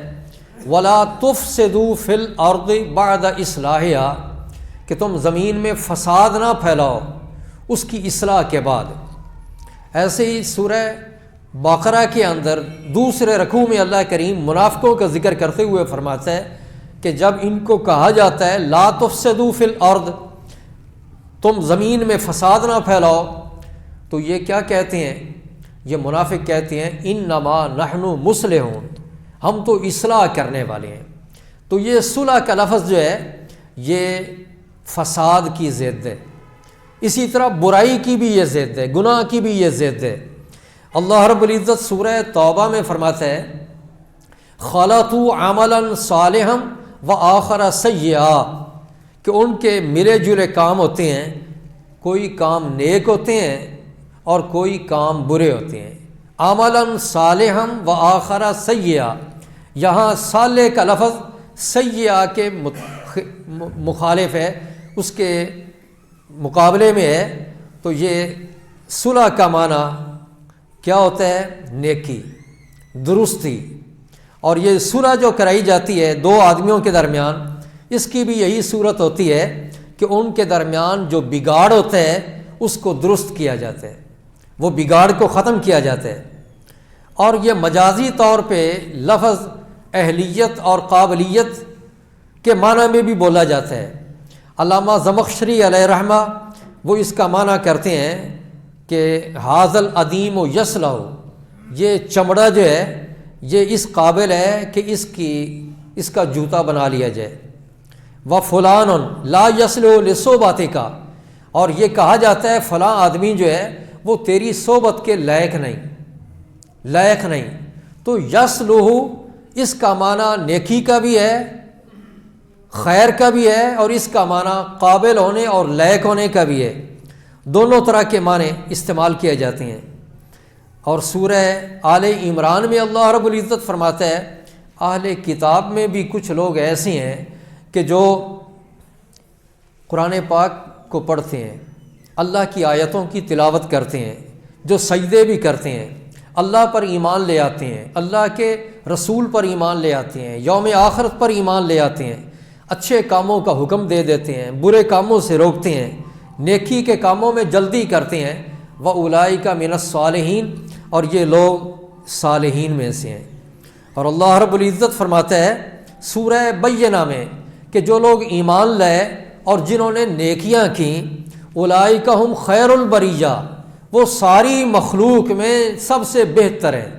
وَلَا تُفْسِدُوا فِي الْأَرْضِ بَعْدَ إِصْلَاحِهَا، کہ تم زمین میں فساد نہ پھیلاؤ اس کی اصلاح کے بعد۔ ایسے ہی سورہ بقرہ کے اندر دوسرے رکوع میں اللہ کریم منافقوں کا ذکر کرتے ہوئے فرماتا ہے کہ جب ان کو کہا جاتا ہے لا تفسدوا فی الارض، تم زمین میں فساد نہ پھیلاؤ، تو یہ کیا کہتے ہیں؟ یہ منافق کہتے ہیں انما نحن مصلحون، ہم تو اصلاح کرنے والے ہیں۔ تو یہ صلح کا لفظ جو ہے یہ فساد کی ضد ہے، اسی طرح برائی کی بھی یہ ضد ہے، گناہ کی بھی یہ ضد ہے۔ اللہ رب العزت سورہ توبہ میں فرماتا ہے خَلَطُوا عَمَلًا صَالِحًا وَآخَرَ سَيِّئًا، کہ ان کے ملے جلے کام ہوتے ہیں، کوئی کام نیک ہوتے ہیں اور کوئی کام برے ہوتے ہیں۔ عَمَلًا صَالِحًا وَآخَرَ سَيِّئًا، یہاں صالح کا لفظ سیئہ کے مخالف ہے، اس کے مقابلے میں ہے۔ تو یہ صلح کا معنی کیا ہوتا ہے؟ نیکی، درستی۔ اور یہ صلح جو کرائی جاتی ہے 2 آدمیوں کے درمیان، اس کی بھی یہی صورت ہوتی ہے کہ ان کے درمیان جو بگاڑ ہوتا ہے اس کو درست کیا جاتا ہے، وہ بگاڑ کو ختم کیا جاتا ہے۔ اور یہ مجازی طور پہ لفظ اہلیت اور قابلیت کے معنی میں بھی بولا جاتا ہے۔ علامہ زمخشری علیہ رحمہ وہ اس کا معنی کرتے ہیں کہ حاضل عدیم و یصلح، یہ چمڑا جو ہے یہ اس قابل ہے کہ اس کا جوتا بنا لیا جائے۔ و فلان لا یصلح لصحبتک، اور یہ کہا جاتا ہے فلاں آدمی جو ہے وہ تیری صحبت کے لائق نہیں۔ تو یصلح اس کا معنی نیکی کا بھی ہے، خیر کا بھی ہے، اور اس کا معنی قابل ہونے اور لائق ہونے کا بھی ہے، دونوں طرح کے معنی استعمال کیے جاتے ہیں۔ اور سورہ آل عمران میں اللہ رب العزت فرماتا ہے اہل کتاب میں بھی کچھ لوگ ایسے ہیں کہ جو قرآن پاک کو پڑھتے ہیں، اللہ کی آیتوں کی تلاوت کرتے ہیں، جو سجدے بھی کرتے ہیں، اللہ پر ایمان لے آتے ہیں، اللہ کے رسول پر ایمان لے آتے ہیں، یوم آخرت پر ایمان لے آتے ہیں، اچھے کاموں کا حکم دے دیتے ہیں، برے کاموں سے روکتے ہیں، نیکی کے کاموں میں جلدی کرتے ہیں۔ وَأُولَٰئِکَ مِنَ الصَّالِحِینَ، اور یہ لوگ صالحین میں سے ہیں۔ اور اللہ رب العزت فرماتا ہے سورہ بینہ میں کہ جو لوگ ایمان لائے اور جنہوں نے نیکیاں کیں، اولئک ہم خیر البریہ، وہ ساری مخلوق میں سب سے بہتر ہیں۔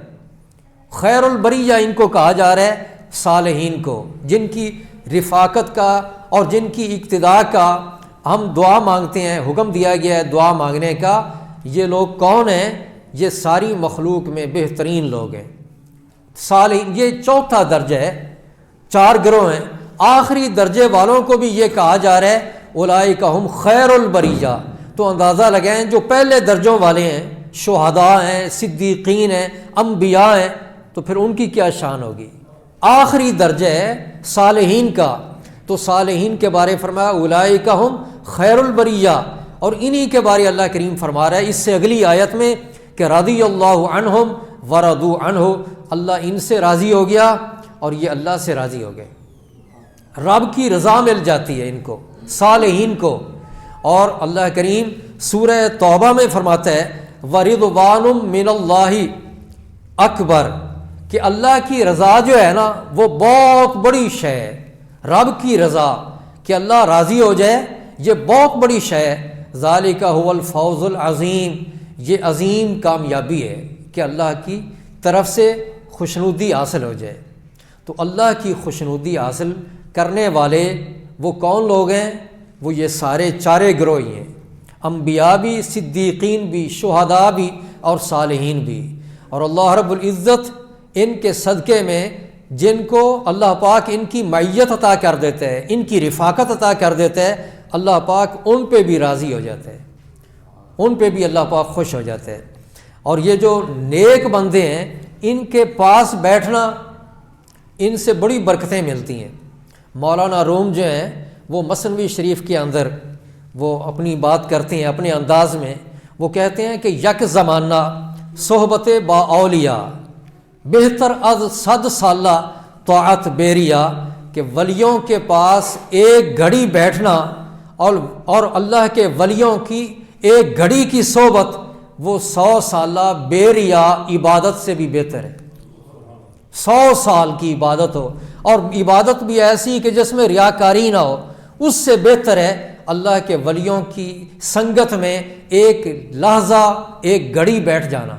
خیر البریہ ان کو کہا جا رہا ہے صالحین کو، جن کی رفاقت کا اور جن کی اقتداء کا ہم دعا مانگتے ہیں، حکم دیا گیا ہے دعا مانگنے کا۔ یہ لوگ کون ہیں؟ یہ ساری مخلوق میں بہترین لوگ ہیں، صالحین۔ یہ چوتھا درجہ ہے، 4 گروہ ہیں۔ آخری درجے والوں کو بھی یہ کہا جا رہا ہے اولئک ہم خیر البریہ۔ تو اندازہ لگائیں جو پہلے درجوں والے ہیں، شہداء ہیں، صدیقین ہیں، انبیاء ہیں، تو پھر ان کی کیا شان ہوگی۔ آخری درجہ ہے صالحین کا، تو صالحین کے بارے فرمایا اولئک ہم خیر البریہ، اور انہی کے بارے اللہ کریم فرما رہا ہے اس سے اگلی آیت میں کہ رضی اللہ عنہم ورضوا عنہ، اللہ ان سے راضی ہو گیا اور یہ اللہ سے راضی ہو گئے۔ رب کی رضا مل جاتی ہے ان کو، صالحین کو۔ اور اللہ کریم سورہ توبہ میں فرماتا ہے وَرِضْوَانٌ مِّنَ اللَّهِ اکبر، کہ اللہ کی رضا جو ہے نا وہ بہت بڑی شے ہے۔ رب کی رضا کہ اللہ راضی ہو جائے یہ بہت بڑی شے ہے۔ ذَلِكَ هُوَ الْفَوْزُ الْعَظِيمُ، یہ عظیم کامیابی ہے کہ اللہ کی طرف سے خوشنودی حاصل ہو جائے۔ تو اللہ کی خوشنودی حاصل کرنے والے وہ کون لوگ ہیں؟ وہ یہ سارے 4 گروہ ہی ہیں، انبیاء بھی، صدیقین بھی، شہداء بھی اور صالحین بھی۔ اور اللہ رب العزت ان کے صدقے میں جن کو اللہ پاک ان کی معیت عطا کر دیتا ہے، ان کی رفاقت عطا کر دیتا ہے، اللہ پاک ان پہ بھی راضی ہو جاتا ہے، ان پہ بھی اللہ پاک خوش ہو جاتا ہے۔ اور یہ جو نیک بندے ہیں ان کے پاس بیٹھنا ان سے بڑی برکتیں ملتی ہیں۔ مولانا روم جو ہیں وہ مثنوی شریف کے اندر وہ اپنی بات کرتے ہیں اپنے انداز میں، وہ کہتے ہیں کہ یک زمانہ صحبت با اولیاء بہتر از 100 سالہ طاعت بیریا، کہ ولیوں کے پاس ایک گھڑی بیٹھنا اور اللہ کے ولیوں کی ایک گھڑی کی صحبت وہ 100 سالہ بیریا عبادت سے بھی بہتر ہے۔ 100 سال کی عبادت ہو اور عبادت بھی ایسی کہ جس میں ریاکاری نہ ہو، اس سے بہتر ہے اللہ کے ولیوں کی سنگت میں ایک لحظہ ایک گھڑی بیٹھ جانا،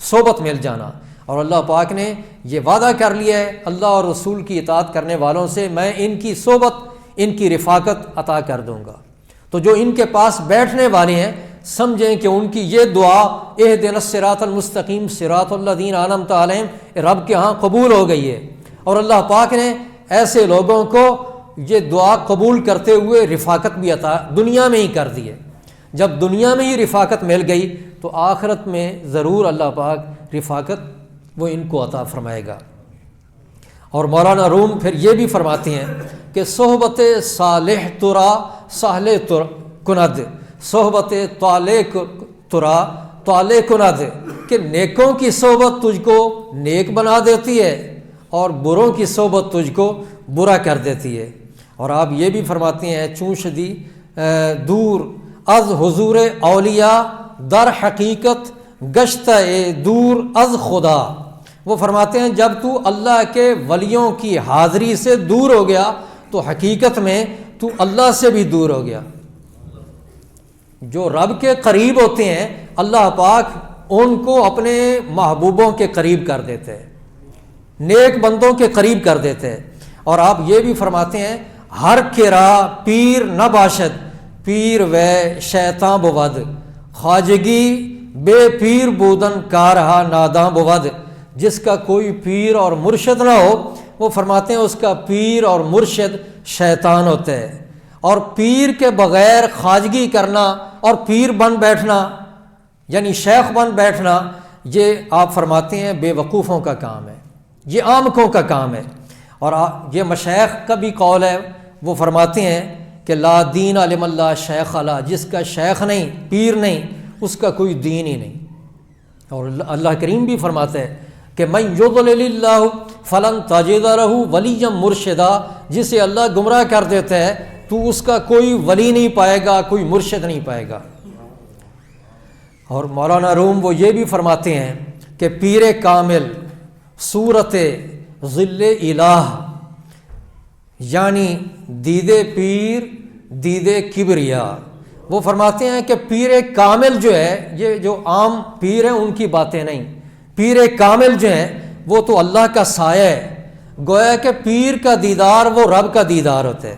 صحبت مل جانا۔ اور اللہ پاک نے یہ وعدہ کر لیا ہے اللہ اور رسول کی اطاعت کرنے والوں سے، میں ان کی صحبت ان کی رفاقت عطا کر دوں گا۔ تو جو ان کے پاس بیٹھنے والے ہیں سمجھیں کہ ان کی یہ دعا اہدنا الصراط المستقیم صراط الذین انعمت علیہم رب کے ہاں قبول ہو گئی ہے، اور اللہ پاک نے ایسے لوگوں کو یہ دعا قبول کرتے ہوئے رفاقت بھی عطا دنیا میں ہی کر دی ہے۔ جب دنیا میں ہی رفاقت مل گئی تو آخرت میں ضرور اللہ پاک رفاقت وہ ان کو عطا فرمائے گا۔ اور مولانا روم پھر یہ بھی فرماتے ہیں کہ صحبت صالح ترا سہل کند، صحبت طالح ترا طالح کند، کہ نیکوں کی صحبت تجھ کو نیک بنا دیتی ہے اور بروں کی صحبت تجھ کو برا کر دیتی ہے۔ اور آپ یہ بھی فرماتے ہیں چونشدی دور از حضور اولیاء در حقیقت گشتہ دور از خدا. وہ فرماتے ہیں جب تو اللہ کے ولیوں کی حاضری سے دور ہو گیا تو حقیقت میں تو اللہ سے بھی دور ہو گیا. جو رب کے قریب ہوتے ہیں اللہ پاک ان کو اپنے محبوبوں کے قریب کر دیتے ہیں، نیک بندوں کے قریب کر دیتے ہیں. اور آپ یہ بھی فرماتے ہیں ہر کرا پیر نہ باشد پیر و شیطاں بود، خواجگی بے پیر بودن کارہا ناداں بود. جس کا کوئی پیر اور مرشد نہ ہو وہ فرماتے ہیں اس کا پیر اور مرشد شیطان ہوتا ہے. اور پیر کے بغیر خواجگی کرنا اور پیر بن بیٹھنا یعنی شیخ بن بیٹھنا یہ آپ فرماتے ہیں بے وقوفوں کا کام ہے، یہ عامقوں کا کام ہے. اور یہ مشائخ کا بھی قول ہے، وہ فرماتے ہیں کہ لا دین علم اللہ شیخ علا، جس کا شیخ نہیں پیر نہیں اس کا کوئی دین ہی نہیں. اور اللہ کریم بھی فرماتا ہے کہ من یضلل اللہ فلن تجد لہ ولیا مرشدا، جسے اللہ گمراہ کر دیتا ہے تو اس کا کوئی ولی نہیں پائے گا، کوئی مرشد نہیں پائے گا. اور مولانا روم وہ یہ بھی فرماتے ہیں کہ پیر کامل صورت ظل الہ یعنی دید پیر دید کبریا. وہ فرماتے ہیں کہ پیر کامل جو ہے، یہ جو عام پیر ہیں ان کی باتیں نہیں، پیر کامل جو ہیں وہ تو اللہ کا سایہ ہے. گویا کہ پیر کا دیدار وہ رب کا دیدار ہوتا ہے.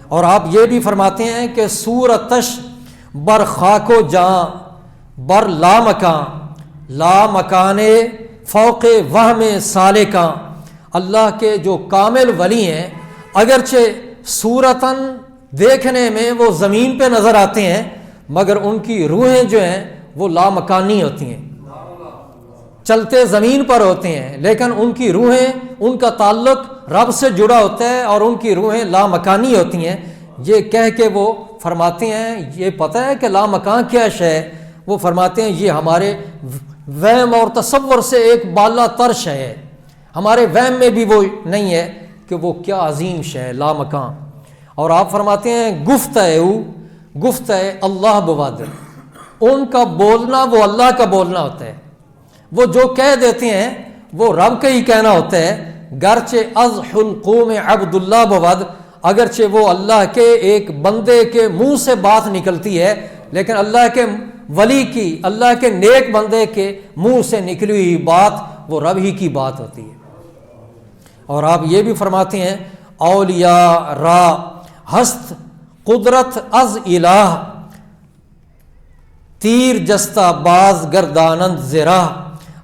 اور آپ یہ بھی فرماتے ہیں کہ صورتش بر خاک و جاں بر لا مکان لا مکان فوق وہم سالکاں. اللہ کے جو کامل ولی ہیں اگرچہ صورتاً دیکھنے میں وہ زمین پہ نظر آتے ہیں مگر ان کی روحیں جو ہیں وہ لامکانی ہوتی ہیں، چلتے زمین پر ہوتے ہیں، لیکن ان کی روحیں، ان کا تعلق رب سے جڑا ہوتا ہے اور ان کی روحیں لامکانی ہوتی ہیں. یہ کہہ کے وہ فرماتے ہیں یہ پتہ ہے کہ لامکان کیا شے ہے؟ وہ فرماتے ہیں یہ ہمارے وہم اور تصور سے ایک بالا تر شے ہے، ہمارے وہم میں بھی وہ نہیں ہے کہ وہ کیا عظیم شے ہے لامکان. اور آپ فرماتے ہیں گفتہ اللہ بود، ان کا بولنا وہ اللہ کا بولنا ہوتا ہے، وہ جو کہہ دیتے ہیں وہ رب کا ہی کہنا ہوتا ہے. گرچہ از حلقوم عبداللہ بود، اگرچہ وہ اللہ کے ایک بندے کے منہ سے بات نکلتی ہے لیکن اللہ کے ولی کی، اللہ کے نیک بندے کے منہ سے نکلی ہوئی بات وہ رب ہی کی بات ہوتی ہے. اور آپ یہ بھی فرماتے ہیں اولیاء را ہست قدرت از الہ تیر جستہ باز گردانند زرا.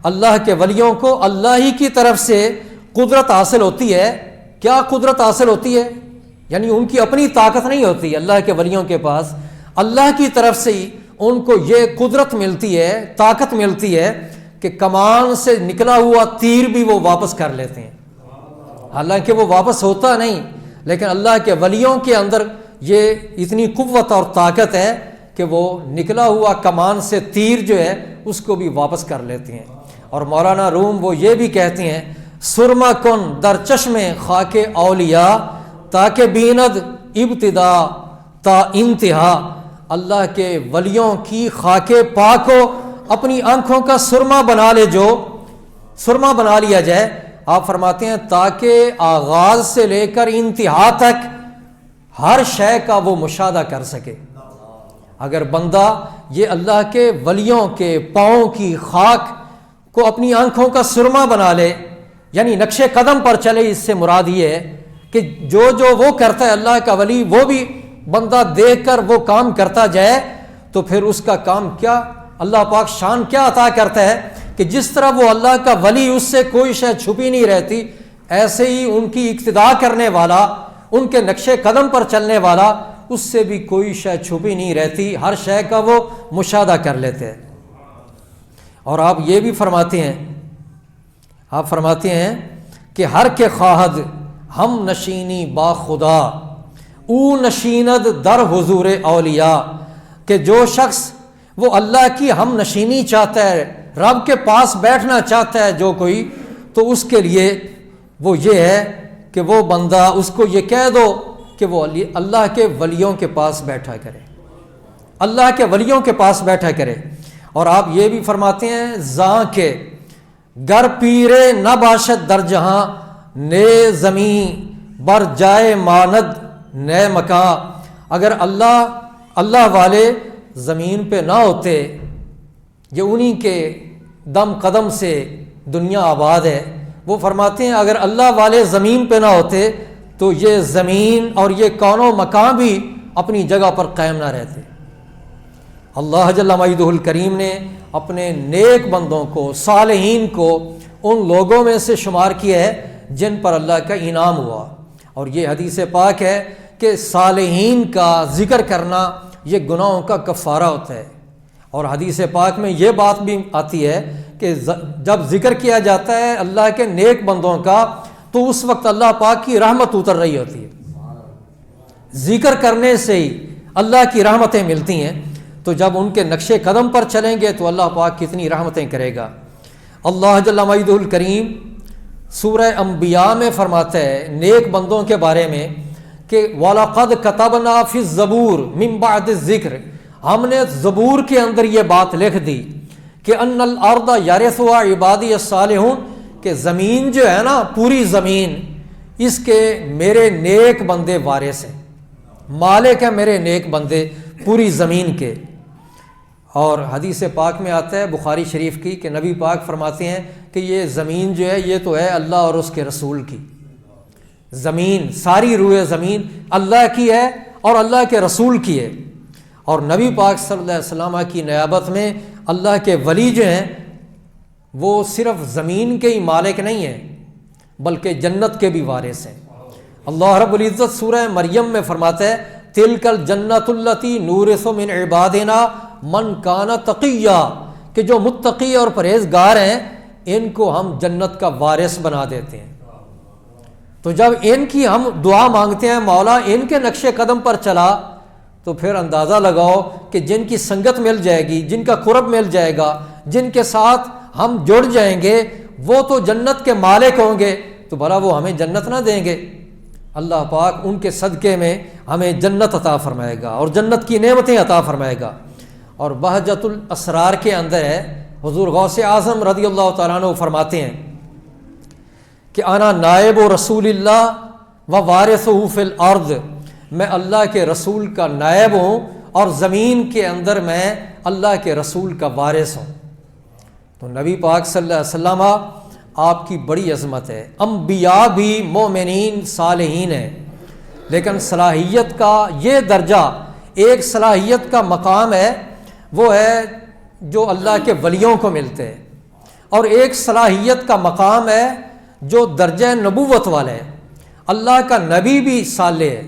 اللہ کے ولیوں کو اللہ ہی کی طرف سے قدرت حاصل ہوتی ہے. کیا قدرت حاصل ہوتی ہے؟ یعنی ان کی اپنی طاقت نہیں ہوتی، اللہ کے ولیوں کے پاس اللہ کی طرف سے ہی ان کو یہ قدرت ملتی ہے، طاقت ملتی ہے کہ کمان سے نکلا ہوا تیر بھی وہ واپس کر لیتے ہیں. حالانکہ وہ واپس ہوتا نہیں لیکن اللہ کے ولیوں کے اندر یہ اتنی قوت اور طاقت ہے کہ وہ نکلا ہوا کمان سے تیر جو ہے اس کو بھی واپس کر لیتے ہیں. اور مولانا روم وہ یہ بھی کہتے ہیں سرما کن در چشم خاک اولیاء تاکہ بیند ابتدا تا انتہا. اللہ کے ولیوں کی خاک پاک کو اپنی آنکھوں کا سرما بنا لے، جو سرما بنا لیا جائے. آپ فرماتے ہیں تاکہ آغاز سے لے کر انتہا تک ہر شے کا وہ مشاہدہ کر سکے. اگر بندہ یہ اللہ کے ولیوں کے پاؤں کی خاک کو اپنی آنکھوں کا سرما بنا لے یعنی نقش قدم پر چلے، اس سے مراد یہ ہے کہ جو وہ کرتا ہے اللہ کا ولی وہ بھی بندہ دیکھ کر وہ کام کرتا جائے تو پھر اس کا کام کیا اللہ پاک شان کیا عطا کرتا ہے کہ جس طرح وہ اللہ کا ولی اس سے کوئی شے چھپی نہیں رہتی، ایسے ہی ان کی اقتداء کرنے والا، ان کے نقش قدم پر چلنے والا، اس سے بھی کوئی شے چھپی نہیں رہتی، ہر شے کا وہ مشاہدہ کر لیتے ہیں. اور آپ یہ بھی فرماتے ہیں، آپ فرماتے ہیں کہ ہر کے خواہد ہم نشینی با خدا او نشیند در حضور اولیاء، کہ جو شخص وہ اللہ کی ہم نشینی چاہتا ہے، رب کے پاس بیٹھنا چاہتا ہے جو کوئی، تو اس کے لیے وہ یہ ہے کہ وہ بندہ اس کو یہ کہہ دو کہ وہ اللہ کے ولیوں کے پاس بیٹھا کرے، اللہ کے ولیوں کے پاس بیٹھا کرے۔ اور آپ یہ بھی فرماتے ہیں زاں کے گر پیرے نہ باشد در جہاں، نے زمین بر جائے ماند نئے مکاں۔ اگر اللہ والے زمین پہ نہ ہوتے، یہ انہی کے دم قدم سے دنیا آباد ہے، وہ فرماتے ہیں اگر اللہ والے زمین پہ نہ ہوتے تو یہ زمین اور یہ کون و مکان بھی اپنی جگہ پر قائم نہ رہتے۔ اللہ جل مجدہ الکریم نے اپنے نیک بندوں کو، صالحین کو ان لوگوں میں سے شمار کیا ہے جن پر اللہ کا انعام ہوا۔ اور یہ حدیث پاک ہے کہ صالحین کا ذکر کرنا یہ گناہوں کا کفارہ ہوتا ہے۔ اور حدیث پاک میں یہ بات بھی آتی ہے کہ جب ذکر کیا جاتا ہے اللہ کے نیک بندوں کا تو اس وقت اللہ پاک کی رحمت اتر رہی ہوتی ہے، ذکر کرنے سے ہی اللہ کی رحمتیں ملتی ہیں۔ تو جب ان کے نقش قدم پر چلیں گے تو اللہ پاک کتنی رحمتیں کرے گا۔ اللہ جل مجدہ الکریم سورہ انبیاء میں فرماتا ہے نیک بندوں کے بارے میں کہ وَلَقَدْ كَتَبْنَا فِي الزَّبُورِ مِن بَعْدِ الذِّكْرِ، ہم نے زبور کے اندر یہ بات لکھ دی کہ ان الارض یرثها عبادی الصالحون، کہ زمین جو ہے نا، پوری زمین اس کے میرے نیک بندے وارث ہیں، مالک ہیں میرے نیک بندے پوری زمین کے۔ اور حدیث پاک میں آتا ہے بخاری شریف کی کہ نبی پاک فرماتے ہیں کہ یہ زمین جو ہے یہ تو ہے اللہ اور اس کے رسول کی، زمین ساری روئے زمین اللہ کی ہے اور اللہ کے رسول کی ہے۔ اور نبی پاک صلی اللہ علیہ وسلم کی نیابت میں اللہ کے ولی جو ہیں وہ صرف زمین کے ہی مالک نہیں ہیں بلکہ جنت کے بھی وارث ہیں۔ اللہ رب العزت سورہ مریم میں فرماتا ہے تلک الجنت التی نورث من عبادنا من کان تقیا، کہ جو متقی اور پرہیزگار ہیں ان کو ہم جنت کا وارث بنا دیتے ہیں۔ تو جب ان کی ہم دعا مانگتے ہیں مولا ان کے نقش قدم پر چلا، تو پھر اندازہ لگاؤ کہ جن کی سنگت مل جائے گی، جن کا قرب مل جائے گا، جن کے ساتھ ہم جڑ جائیں گے وہ تو جنت کے مالک ہوں گے، تو بھلا وہ ہمیں جنت نہ دیں گے؟ اللہ پاک ان کے صدقے میں ہمیں جنت عطا فرمائے گا اور جنت کی نعمتیں عطا فرمائے گا۔ اور بہجت الاسرار کے اندر ہے حضور غوث اعظم رضی اللہ تعالیٰ عنہ فرماتے ہیں کہ انا نائب و رسول اللہ و وارثہ فی الارض، میں اللہ کے رسول کا نائب ہوں اور زمین کے اندر میں اللہ کے رسول کا وارث ہوں۔ تو نبی پاک صلی اللہ علیہ وسلم آپ کی بڑی عظمت ہے، انبیاء بھی مومنین صالحین ہیں، لیکن صلاحیت کا یہ درجہ، ایک صلاحیت کا مقام ہے وہ ہے جو اللہ کے ولیوں کو ملتے ہیں، اور ایک صلاحیت کا مقام ہے جو درجہ نبوت والا ہے۔ اللہ کا نبی بھی صالح ہے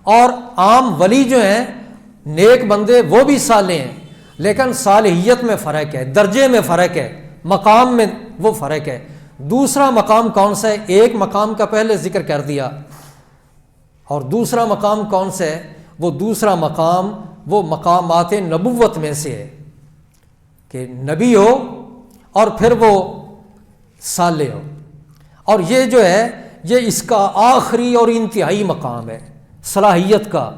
اور عام ولی جو ہیں نیک بندے وہ بھی صالح ہیں، لیکن صالحیت میں فرق ہے، درجے میں فرق ہے، مقام میں وہ فرق ہے۔ دوسرا مقام کون سا ہے؟ ایک مقام کا پہلے ذکر کر دیا، اور دوسرا مقام کون سا ہے؟ وہ دوسرا مقام وہ مقامات نبوت میں سے ہے کہ نبی ہو اور پھر وہ صالح ہو، اور یہ جو ہے یہ اس کا آخری اور انتہائی مقام ہے صلاحیت کا،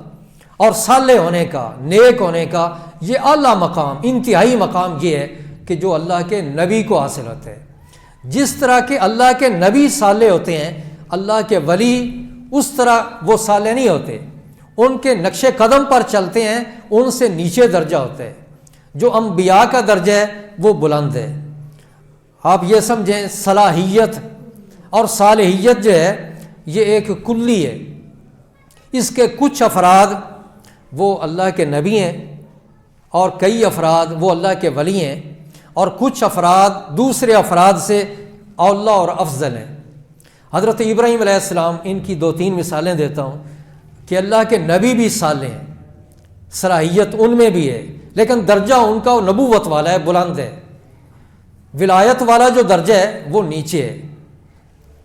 اور صالح ہونے کا، نیک ہونے کا یہ اعلیٰ مقام، انتہائی مقام یہ ہے کہ جو اللہ کے نبی کو حاصل ہوتا ہے۔ جس طرح کہ اللہ کے نبی صالح ہوتے ہیں، اللہ کے ولی اس طرح وہ صالح نہیں ہوتے، ان کے نقش قدم پر چلتے ہیں، ان سے نیچے درجہ ہوتا ہے۔ جو انبیاء کا درجہ ہے وہ بلند ہے۔ آپ یہ سمجھیں صلاحیت اور صالحیت جو ہے یہ ایک کلی ہے، اس کے کچھ افراد وہ اللہ کے نبی ہیں اور کئی افراد وہ اللہ کے ولی ہیں، اور کچھ افراد دوسرے افراد سے اولیٰ اور افضل ہیں۔ حضرت ابراہیم علیہ السلام ان کی 2-3 مثالیں دیتا ہوں کہ اللہ کے نبی بھی صالح ہیں، صلاحیت ان میں بھی ہے، لیکن درجہ ان کا نبوت والا ہے، بلند ہے۔ ولایت والا جو درجہ ہے وہ نیچے ہے۔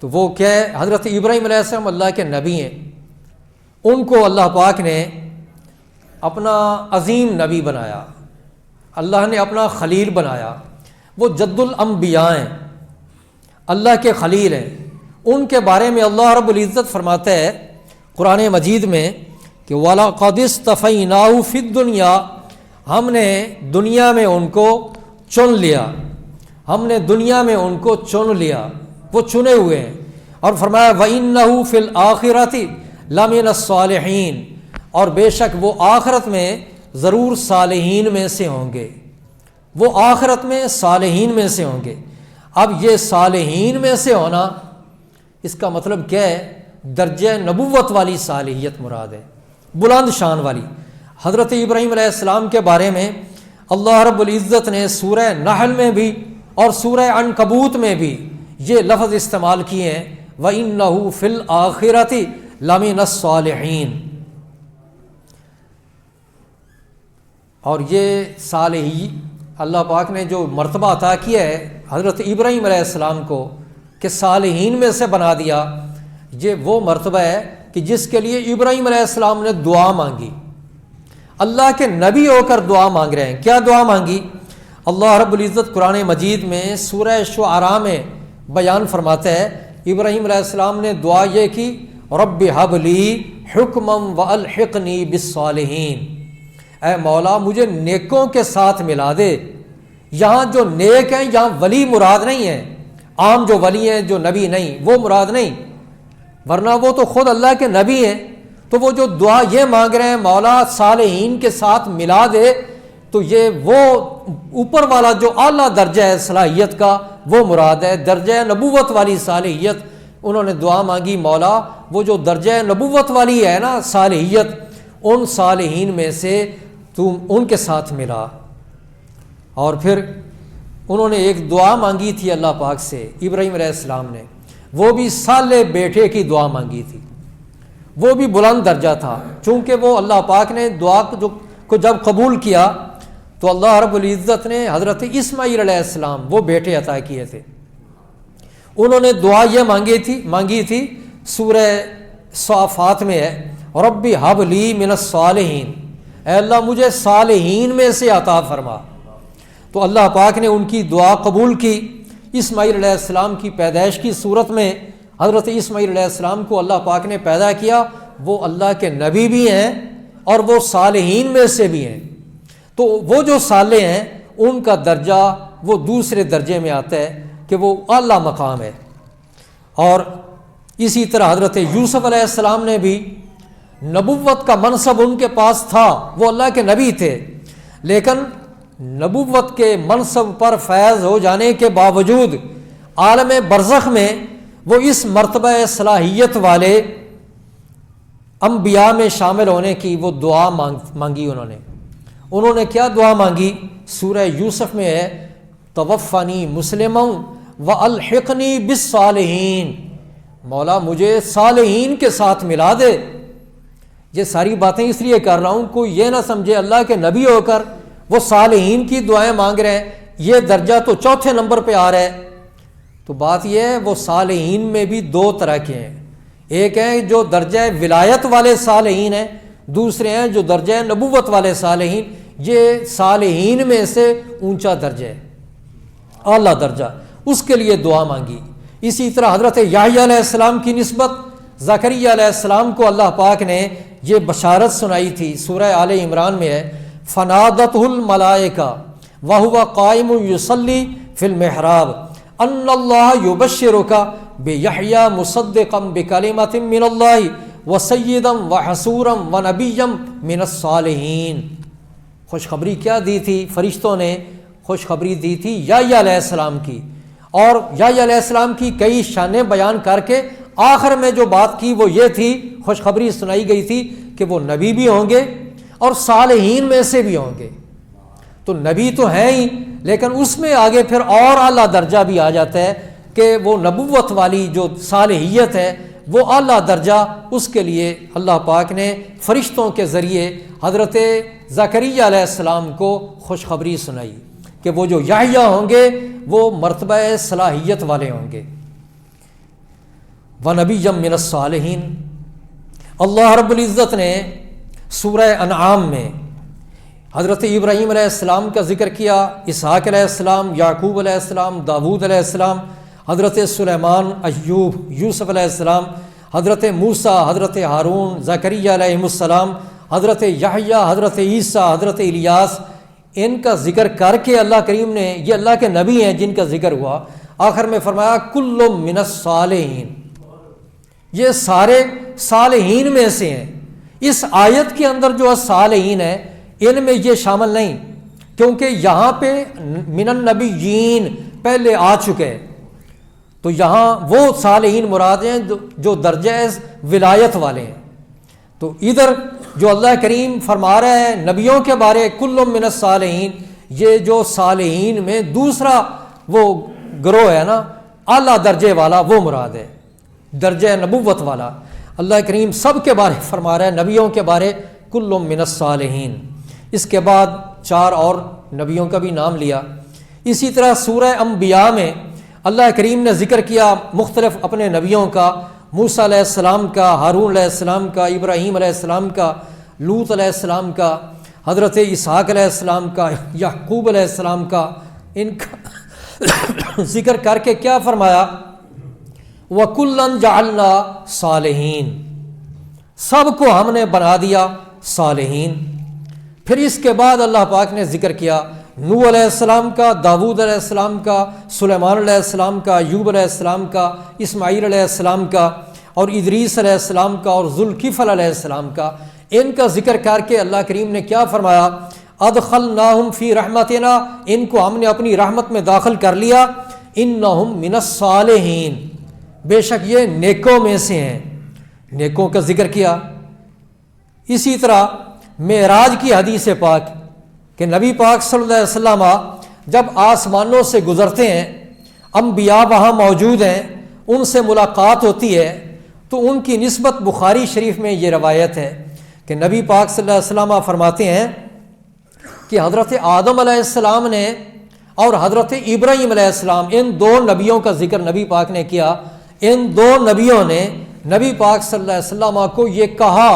تو وہ کیا ہے؟ حضرت ابراہیم علیہ السلام اللہ کے نبی ہیں، ان کو اللہ پاک نے اپنا عظیم نبی بنایا، اللہ نے اپنا خلیل بنایا، وہ جد الانبیاء ہیں، اللہ کے خلیل ہیں۔ ان کے بارے میں اللہ رب العزت فرماتا ہے قرآن مجید میں کہ وَلَقَدِ اصْطَفَيْنَاهُ فِي الدُّنْيَا، ہم نے دنیا میں ان کو چن لیا، ہم نے دنیا میں ان کو چن لیا، وہ چنے ہوئے ہیں۔ اور فرمایا وَإِنَّهُ فِي الْآخِرَةِ لَمِنَ الصَّالِحِينَ، اور بے شک وہ آخرت میں ضرور صالحین میں سے ہوں گے، وہ آخرت میں صالحین میں سے ہوں گے۔ اب یہ صالحین میں سے ہونا، اس کا مطلب کیا ہے؟ درجہ نبوت والی صالحیت مراد ہے، بلند شان والی۔ حضرت ابراہیم علیہ السلام کے بارے میں اللہ رب العزت نے سورہ نحل میں بھی اور سورہ عنکبوت میں بھی یہ لفظ استعمال کیے ہیں، وَإِنَّهُ فِي الْآخِرَةِ لَمِنَ الصَّالِحِينَ۔ اور یہ صالحی اللہ پاک نے جو مرتبہ عطا کیا ہے حضرت ابراہیم علیہ السلام کو کہ صالحین میں سے بنا دیا، یہ وہ مرتبہ ہے کہ جس کے لیے ابراہیم علیہ السلام نے دعا مانگی، اللہ کے نبی ہو کر دعا مانگ رہے ہیں۔ کیا دعا مانگی؟ اللہ رب العزت قرآن مجید میں سورہ شعراء میں بیان فرماتا ہے، ابراہیم علیہ السلام نے دعا یہ کی، رب ہب لی حکما والحقنی بالصالحین، اے مولا مجھے نیکوں کے ساتھ ملا دے۔ یہاں جو نیک ہیں یہاں ولی مراد نہیں ہے، عام جو ولی ہیں جو نبی نہیں، وہ مراد نہیں، ورنہ وہ تو خود اللہ کے نبی ہیں۔ تو وہ جو دعا یہ مانگ رہے ہیں مولا صالحین کے ساتھ ملا دے، تو یہ وہ اوپر والا جو اعلیٰ درجہ ہے صلاحیت کا وہ مراد ہے، درجہ نبوت والی صالحیت۔ انہوں نے دعا مانگی مولا وہ جو درجہ نبوت والی ہے نا صالحیت، ان صالحین میں سے تم ان کے ساتھ ملا۔ اور پھر انہوں نے ایک دعا مانگی تھی اللہ پاک سے ابراہیم علیہ السلام نے، وہ بھی صالح بیٹے کی دعا مانگی تھی، وہ بھی بلند درجہ تھا، چونکہ وہ اللہ پاک نے دعا کو جب قبول کیا تو اللہ رب العزت نے حضرت اسماعیل علیہ السلام وہ بیٹے عطا کیے تھے۔ انہوں نے دعا یہ مانگی تھی سورہ صافات میں ہے، رب ہب لی من الصالحین، اے اللہ مجھے صالحین میں سے عطا فرما۔ تو اللہ پاک نے ان کی دعا قبول کی۔ اسماعیل علیہ السلام کی پیدائش کی صورت میں حضرت اسماعیل علیہ السلام کو اللہ پاک نے پیدا کیا، وہ اللہ کے نبی بھی ہیں اور وہ صالحین میں سے بھی ہیں۔ تو وہ جو صالح ہیں ان کا درجہ وہ دوسرے درجے میں آتا ہے کہ وہ اعلیٰ مقام ہے۔ اور اسی طرح حضرت یوسف علیہ السلام نے بھی نبوت کا منصب ان کے پاس تھا، وہ اللہ کے نبی تھے، لیکن نبوت کے منصب پر فیض ہو جانے کے باوجود عالم برزخ میں وہ اس مرتبہ صلاحیت والے انبیاء میں شامل ہونے کی وہ دعا مانگی۔ انہوں نے کیا دعا مانگی؟ سورہ یوسف میں ہے، توفنی مسلما والحقنی بالصالحین، مولا مجھے صالحین کے ساتھ ملا دے۔ یہ ساری باتیں اس لیے کر رہا ہوں کوئی یہ نہ سمجھے اللہ کے نبی ہو کر وہ صالحین کی دعائیں مانگ رہے ہیں، یہ درجہ تو چوتھے نمبر پہ آ رہا ہے۔ تو بات یہ ہے وہ صالحین میں بھی دو طرح کے ہیں، ایک ہیں جو درجہ ولایت والے صالحین ہیں، دوسرے ہیں جو درجہ نبوت والے صالحین۔ یہ صالحین میں سے اونچا درجہ ہے، اعلیٰ درجہ، اس کے لیے دعا مانگی۔ اسی طرح حضرت یحییٰ علیہ السلام کی نسبت زکریا علیہ السلام کو اللہ پاک نے یہ بشارت سنائی تھی، سورہ آل عمران میں ہے، فنادتہ الملائکہ وہو قائم یصلی فی المحراب ان اللہ یبشرک بیحییٰ مصدقا بکلمۃ من اللہ وسیدا وحصورا ونبیا من الصالحین۔ خوشخبری کیا دی تھی؟ فرشتوں نے خوشخبری دی تھی یحییٰ علیہ السلام کی، اور یحییٰ علیہ السلام کی کئی شانیں بیان کر کے آخر میں جو بات کی وہ یہ تھی، خوشخبری سنائی گئی تھی کہ وہ نبی بھی ہوں گے اور صالحین میں سے بھی ہوں گے۔ تو نبی تو ہیں ہی، لیکن اس میں آگے پھر اور اعلیٰ درجہ بھی آ جاتا ہے کہ وہ نبوت والی جو صالحیت ہے وہ اعلیٰ درجہ، اس کے لیے اللہ پاک نے فرشتوں کے ذریعے حضرت زکریا علیہ السلام کو خوشخبری سنائی کہ وہ جو یحییٰ ہوں گے وہ مرتبہ صلاحیت والے ہوں گے۔ وَنَبِيًّا مِّنَ الصَّالِحِينَ۔ اللہ رب العزت نے سورہ انعام میں حضرت ابراہیم علیہ السلام کا ذکر کیا، اسحاق علیہ السلام، یعقوب علیہ السلام، داود علیہ السلام، حضرت سلیمان، ایوب، یوسف علیہ السلام، حضرت موسیٰ، حضرت ہارون، زکریا علیہ السلام، حضرت یحییٰ، حضرت عیسیٰ، حضرت الیاس، ان کا ذکر کر کے اللہ کریم نے، یہ اللہ کے نبی ہیں جن کا ذکر ہوا، آخر میں فرمایا کل من الصالحین، یہ سارے صالحین میں سے ہیں۔ اس آیت کے اندر جو صالحین ہیں ان میں یہ شامل نہیں، کیونکہ یہاں پہ من النبیین پہلے آ چکے، تو یہاں وہ صالحین مراد ہیں جو درجہ ولایت والے ہیں۔ تو ادھر جو اللہ کریم فرما رہا ہے نبیوں کے بارے کل من الصالحین، یہ جو صالحین میں دوسرا وہ گروہ ہے نا اعلیٰ درجے والا، وہ مراد ہے، درجہ نبوت والا۔ اللہ کریم سب کے بارے فرما رہا ہے، نبیوں کے بارے کل من الصالحین۔ اس کے بعد 4 اور نبیوں کا بھی نام لیا۔ اسی طرح سورہ انبیاء میں اللہ کریم نے ذکر کیا مختلف اپنے نبیوں کا، موسیٰ علیہ السلام کا، ہارون علیہ السلام کا، ابراہیم علیہ السلام کا، لوط علیہ السلام کا، حضرت اسحاق علیہ السلام کا، یعقوب علیہ السلام کا، ان کا ذکر کر کے کیا فرمایا؟ وَكُلًّا جَعَلْنَا صَالِحِينَ، سب کو ہم نے بنا دیا صالحین۔ پھر اس کے بعد اللہ پاک نے ذکر کیا نوح علیہ السلام کا، داود علیہ السلام کا، سلیمان علیہ السلام کا، ایوب علیہ السلام کا، اسماعیل علیہ السلام کا، اور ادریس علیہ السلام کا، اور ذوالکفل علیہ السلام کا۔ ان کا ذکر کر کے اللہ کریم نے کیا فرمایا؟ ادخلناہم فی رحمتنا، ان کو ہم نے اپنی رحمت میں داخل کر لیا، انہم من الصالحین، بے شک یہ نیکوں میں سے ہیں، نیکوں کا ذکر کیا۔ اسی طرح معراج کی حدیث پاک کہ نبی پاک صلی اللہ علیہ وسلم جب آسمانوں سے گزرتے ہیں، انبیاء وہاں موجود ہیں، ان سے ملاقات ہوتی ہے، تو ان کی نسبت بخاری شریف میں یہ روایت ہے کہ نبی پاک صلی اللہ علیہ وسلم فرماتے ہیں کہ حضرت آدم علیہ السلام نے اور حضرت ابراہیم علیہ السلام، ان 2 نبیوں کا ذکر نبی پاک نے کیا۔ ان 2 نبیوں نے نبی پاک صلی اللہ علیہ وسلم کو یہ کہا،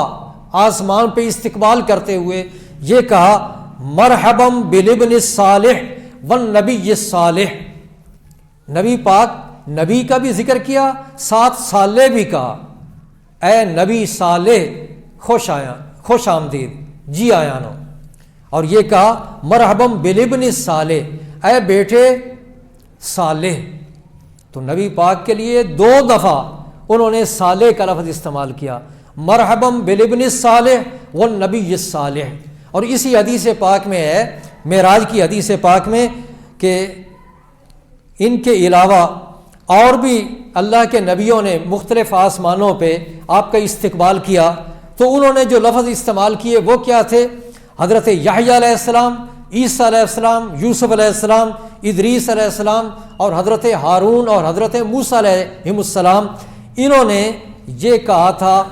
آسمان پہ استقبال کرتے ہوئے یہ کہا، مرحباً بالابن الصالح والنبی الصالح۔ نبی پاک نبی کا بھی ذکر کیا، ساتھ صالح بھی کہا، اے نبی صالح خوش آیا، خوش آمدید، جی آیا نو۔ اور یہ کہا مرحباً بالابن الصالح، اے بیٹے صالح۔ تو نبی پاک کے لیے 2 دفعہ انہوں نے صالح کا لفظ استعمال کیا، مرحباً بالابن الصالح والنبی الصالح۔ اور اسی حدیث پاک میں ہے، معراج کی حدیث پاک میں، کہ ان کے علاوہ اور بھی اللہ کے نبیوں نے مختلف آسمانوں پہ آپ کا استقبال کیا، تو انہوں نے جو لفظ استعمال کیے وہ کیا تھے؟ حضرت یحییٰ علیہ السلام، عیسیٰ علیہ السلام، یوسف علیہ السلام، ادریس علیہ السلام، اور حضرت ہارون اور حضرت موسیٰ علیہ السلام۔ انہوں نے یہ کہا تھا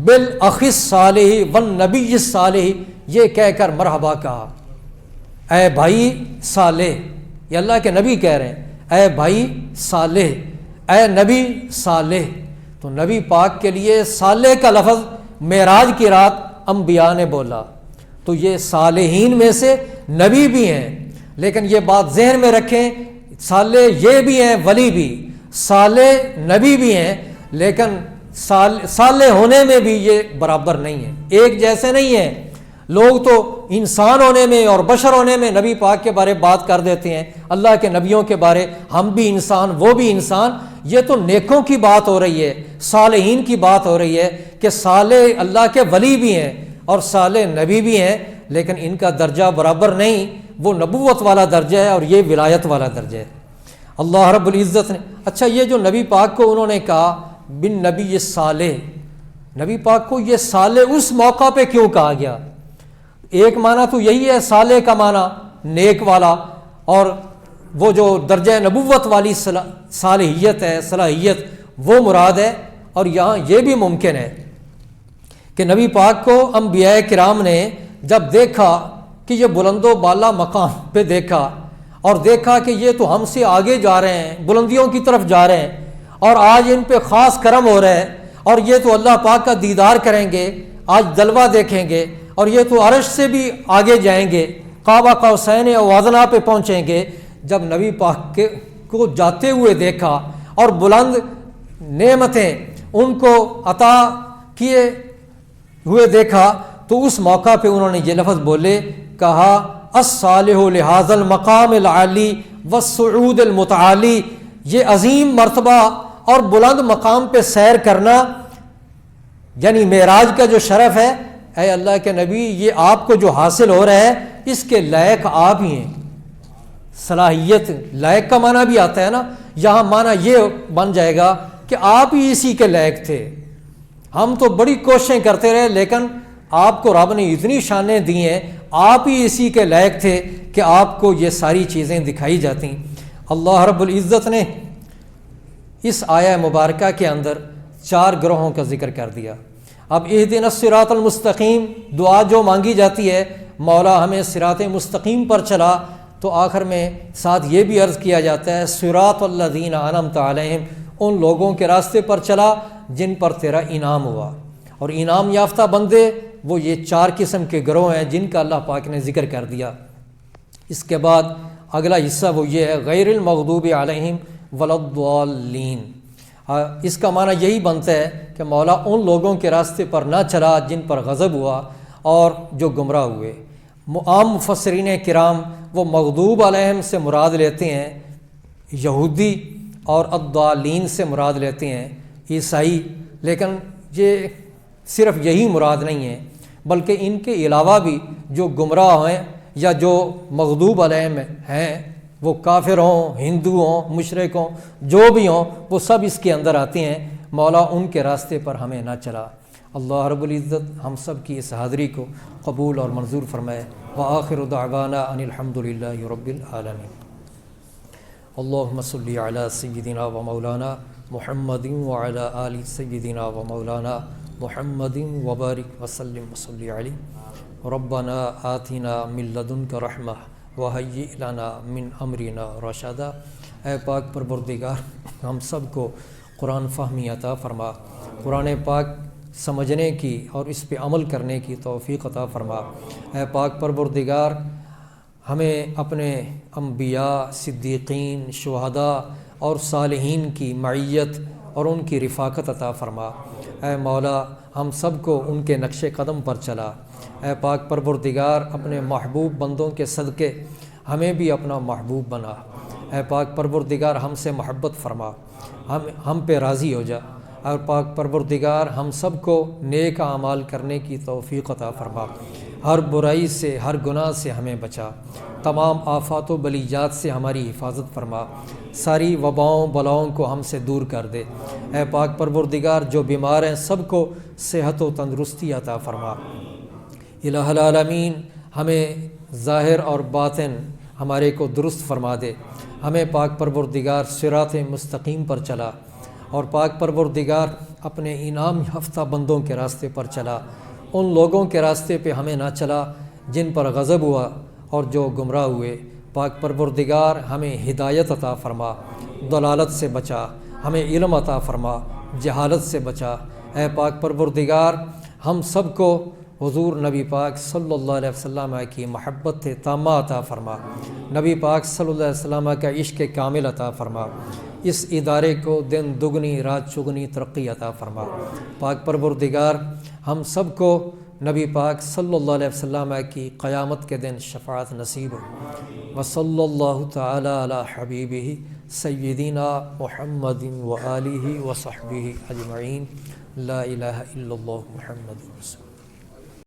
بالاخ الصالح والنبی الصالح، یہ کہہ کر مرحبا کہا، اے بھائی صالح، یہ اللہ کے نبی کہہ رہے ہیں، اے بھائی صالح، اے نبی صالح۔ تو نبی پاک کے لیے صالح کا لفظ معراج کی رات انبیاء نے بولا، تو یہ صالحین میں سے نبی بھی ہیں، لیکن یہ بات ذہن میں رکھیں، صالح یہ بھی ہیں، ولی بھی، صالح نبی بھی ہیں، لیکن صالح ہونے میں بھی یہ برابر نہیں ہے، ایک جیسے نہیں ہیں۔ لوگ تو انسان ہونے میں اور بشر ہونے میں نبی پاک کے بارے بات کر دیتے ہیں، اللہ کے نبیوں کے بارے ہم بھی انسان وہ بھی انسان۔ یہ تو نیکوں کی بات ہو رہی ہے، صالحین کی بات ہو رہی ہے کہ صالح اللہ کے ولی بھی ہیں اور صالح نبی بھی ہیں، لیکن ان کا درجہ برابر نہیں، وہ نبوت والا درجہ ہے اور یہ ولایت والا درجہ ہے۔ اللہ رب العزت نے، اچھا یہ جو نبی پاک کو انہوں نے کہا بن نبی صالح، نبی پاک کو یہ صالح اس موقع پہ کیوں کہا گیا؟ ایک معنی تو یہی ہے، صالح کا معنی نیک والا، اور وہ جو درجہ نبوت والی صالحیت ہے، صلاحیت، وہ مراد ہے۔ اور یہاں یہ بھی ممکن ہے کہ نبی پاک کو انبیاء کرام نے جب دیکھا کہ یہ بلند و بالا مقام پہ دیکھا، اور دیکھا کہ یہ تو ہم سے آگے جا رہے ہیں، بلندیوں کی طرف جا رہے ہیں، اور آج ان پہ خاص کرم ہو رہا ہے، اور یہ تو اللہ پاک کا دیدار کریں گے، آج جلوہ دیکھیں گے، اور یہ تو عرش سے بھی آگے جائیں گے، قاب قوسین او ادنیٰ پہ پہنچیں گے۔ جب نبی پاک کو جاتے ہوئے دیکھا اور بلند نعمتیں ان کو عطا کیے ہوئے دیکھا تو اس موقع پہ انہوں نے یہ لفظ بولے، کہا الصالح لہذا المقام العالی والصعود المتعالی، یہ عظیم مرتبہ اور بلند مقام پہ سیر کرنا یعنی معراج کا جو شرف ہے، اے اللہ کے نبی یہ آپ کو جو حاصل ہو رہا ہے اس کے لائق آپ ہی ہیں۔ صلاحیت، لائق کا معنی بھی آتا ہے نا، یہاں معنی یہ بن جائے گا کہ آپ ہی اسی کے لائق تھے، ہم تو بڑی کوششیں کرتے رہے لیکن آپ کو رب نے اتنی شانیں دی ہیں، آپ ہی اسی کے لائق تھے کہ آپ کو یہ ساری چیزیں دکھائی جاتی۔ اللہ رب العزت نے اس آیہ مبارکہ کے اندر 4 گروہوں کا ذکر کر دیا۔ اب اہدنا الصراط المستقیم دعا جو مانگی جاتی ہے، مولا ہمیں صراط مستقیم پر چلا، تو آخر میں ساتھ یہ بھی عرض کیا جاتا ہے صراط الذین انعمت علیہم، ان لوگوں کے راستے پر چلا جن پر تیرا انعام ہوا۔ اور انعام یافتہ بندے وہ یہ 4 قسم کے گروہ ہیں جن کا اللہ پاک نے ذکر کر دیا۔ اس کے بعد اگلا حصہ وہ یہ ہے غیر المغضوب علیہم ولا الضالین۔ اس کا معنی یہی بنتا ہے کہ مولا ان لوگوں کے راستے پر نہ چلا جن پر غضب ہوا اور جو گمراہ ہوئے۔ عام مفسرین کرام وہ مغضوب علیہم سے مراد لیتے ہیں یہودی اور الضالین سے مراد لیتے ہیں عیسائی، لیکن یہ صرف یہی مراد نہیں ہے بلکہ ان کے علاوہ بھی جو گمراہ ہیں یا جو مغضوب علیہم ہیں، وہ کافر ہوں، ہندو ہوں، مشرک ہوں، جو بھی ہوں، وہ سب اس کے اندر آتے ہیں۔ مولا ان کے راستے پر ہمیں نہ چلا۔ اللہ رب العزت ہم سب کی اس حاضری کو قبول اور منظور فرمائے۔ وآخر دعوانا ان الحمد للہ رب العالمین۔ اللہم صلی علی سیدنا و مولانا محمد وعلی آل سیدنا و مولانا محمد وبارک وسلم وصلی علیہ۔ ربنا آتنا من لدنک رحمہ وہیئ لنا من امرنا رشدا۔ اے پاک پروردگار ہم سب کو قرآن فہمی عطا فرما، قرآن پاک سمجھنے کی اور اس پہ عمل کرنے کی توفیق عطا فرما۔ اے پاک پروردگار ہمیں اپنے انبیاء، صدیقین، شہداء اور صالحین کی معیت اور ان کی رفاقت عطا فرما۔ اے مولا ہم سب کو ان کے نقش قدم پر چلا۔ اے پاک پروردگار اپنے محبوب بندوں کے صدقے ہمیں بھی اپنا محبوب بنا۔ اے پاک پروردگار ہم سے محبت فرما، ہم پہ راضی ہو جا۔ اور پاک پروردگار ہم سب کو نیک اعمال کرنے کی توفیق عطا فرما، ہر برائی سے، ہر گناہ سے ہمیں بچا، تمام آفات و بلیجات سے ہماری حفاظت فرما، ساری وباؤں بلاؤں کو ہم سے دور کر دے۔ اے پاک پروردگار جو بیمار ہیں سب کو صحت و تندرستی عطا فرما۔ الہ العالمین ہمیں ظاہر اور باطن ہمارے کو درست فرما دے، ہمیں پاک پروردگار صراط مستقیم پر چلا، اور پاک پروردگار اپنے انعام یافتہ بندوں کے راستے پر چلا، ان لوگوں کے راستے پہ ہمیں نہ چلا جن پر غضب ہوا اور جو گمراہ ہوئے۔ پاک پروردگار ہمیں ہدایت عطا فرما، ضلالت سے بچا، ہمیں علم عطا فرما، جہالت سے بچا۔ اے پاک پروردگار ہم سب کو حضور نبی پاک صلی اللہ علیہ وسلم کی محبت تامہ عطا فرما، نبی پاک صلی اللہ علیہ وسلم کا عشق کامل عطا فرما، اس ادارے کو دن دگنی رات چگنی ترقی عطا فرما۔ پاک پروردگار ہم سب کو نبی پاک صلی اللہ علیہ وسلم کی قیامت کے دن شفاعت نصیب ہو۔ وصلی اللہ تعالی علی حبیبہ سیدنا محمد و آلہ و صحبہ اجمعین۔ لا الہ الا اللہ محمد رسول۔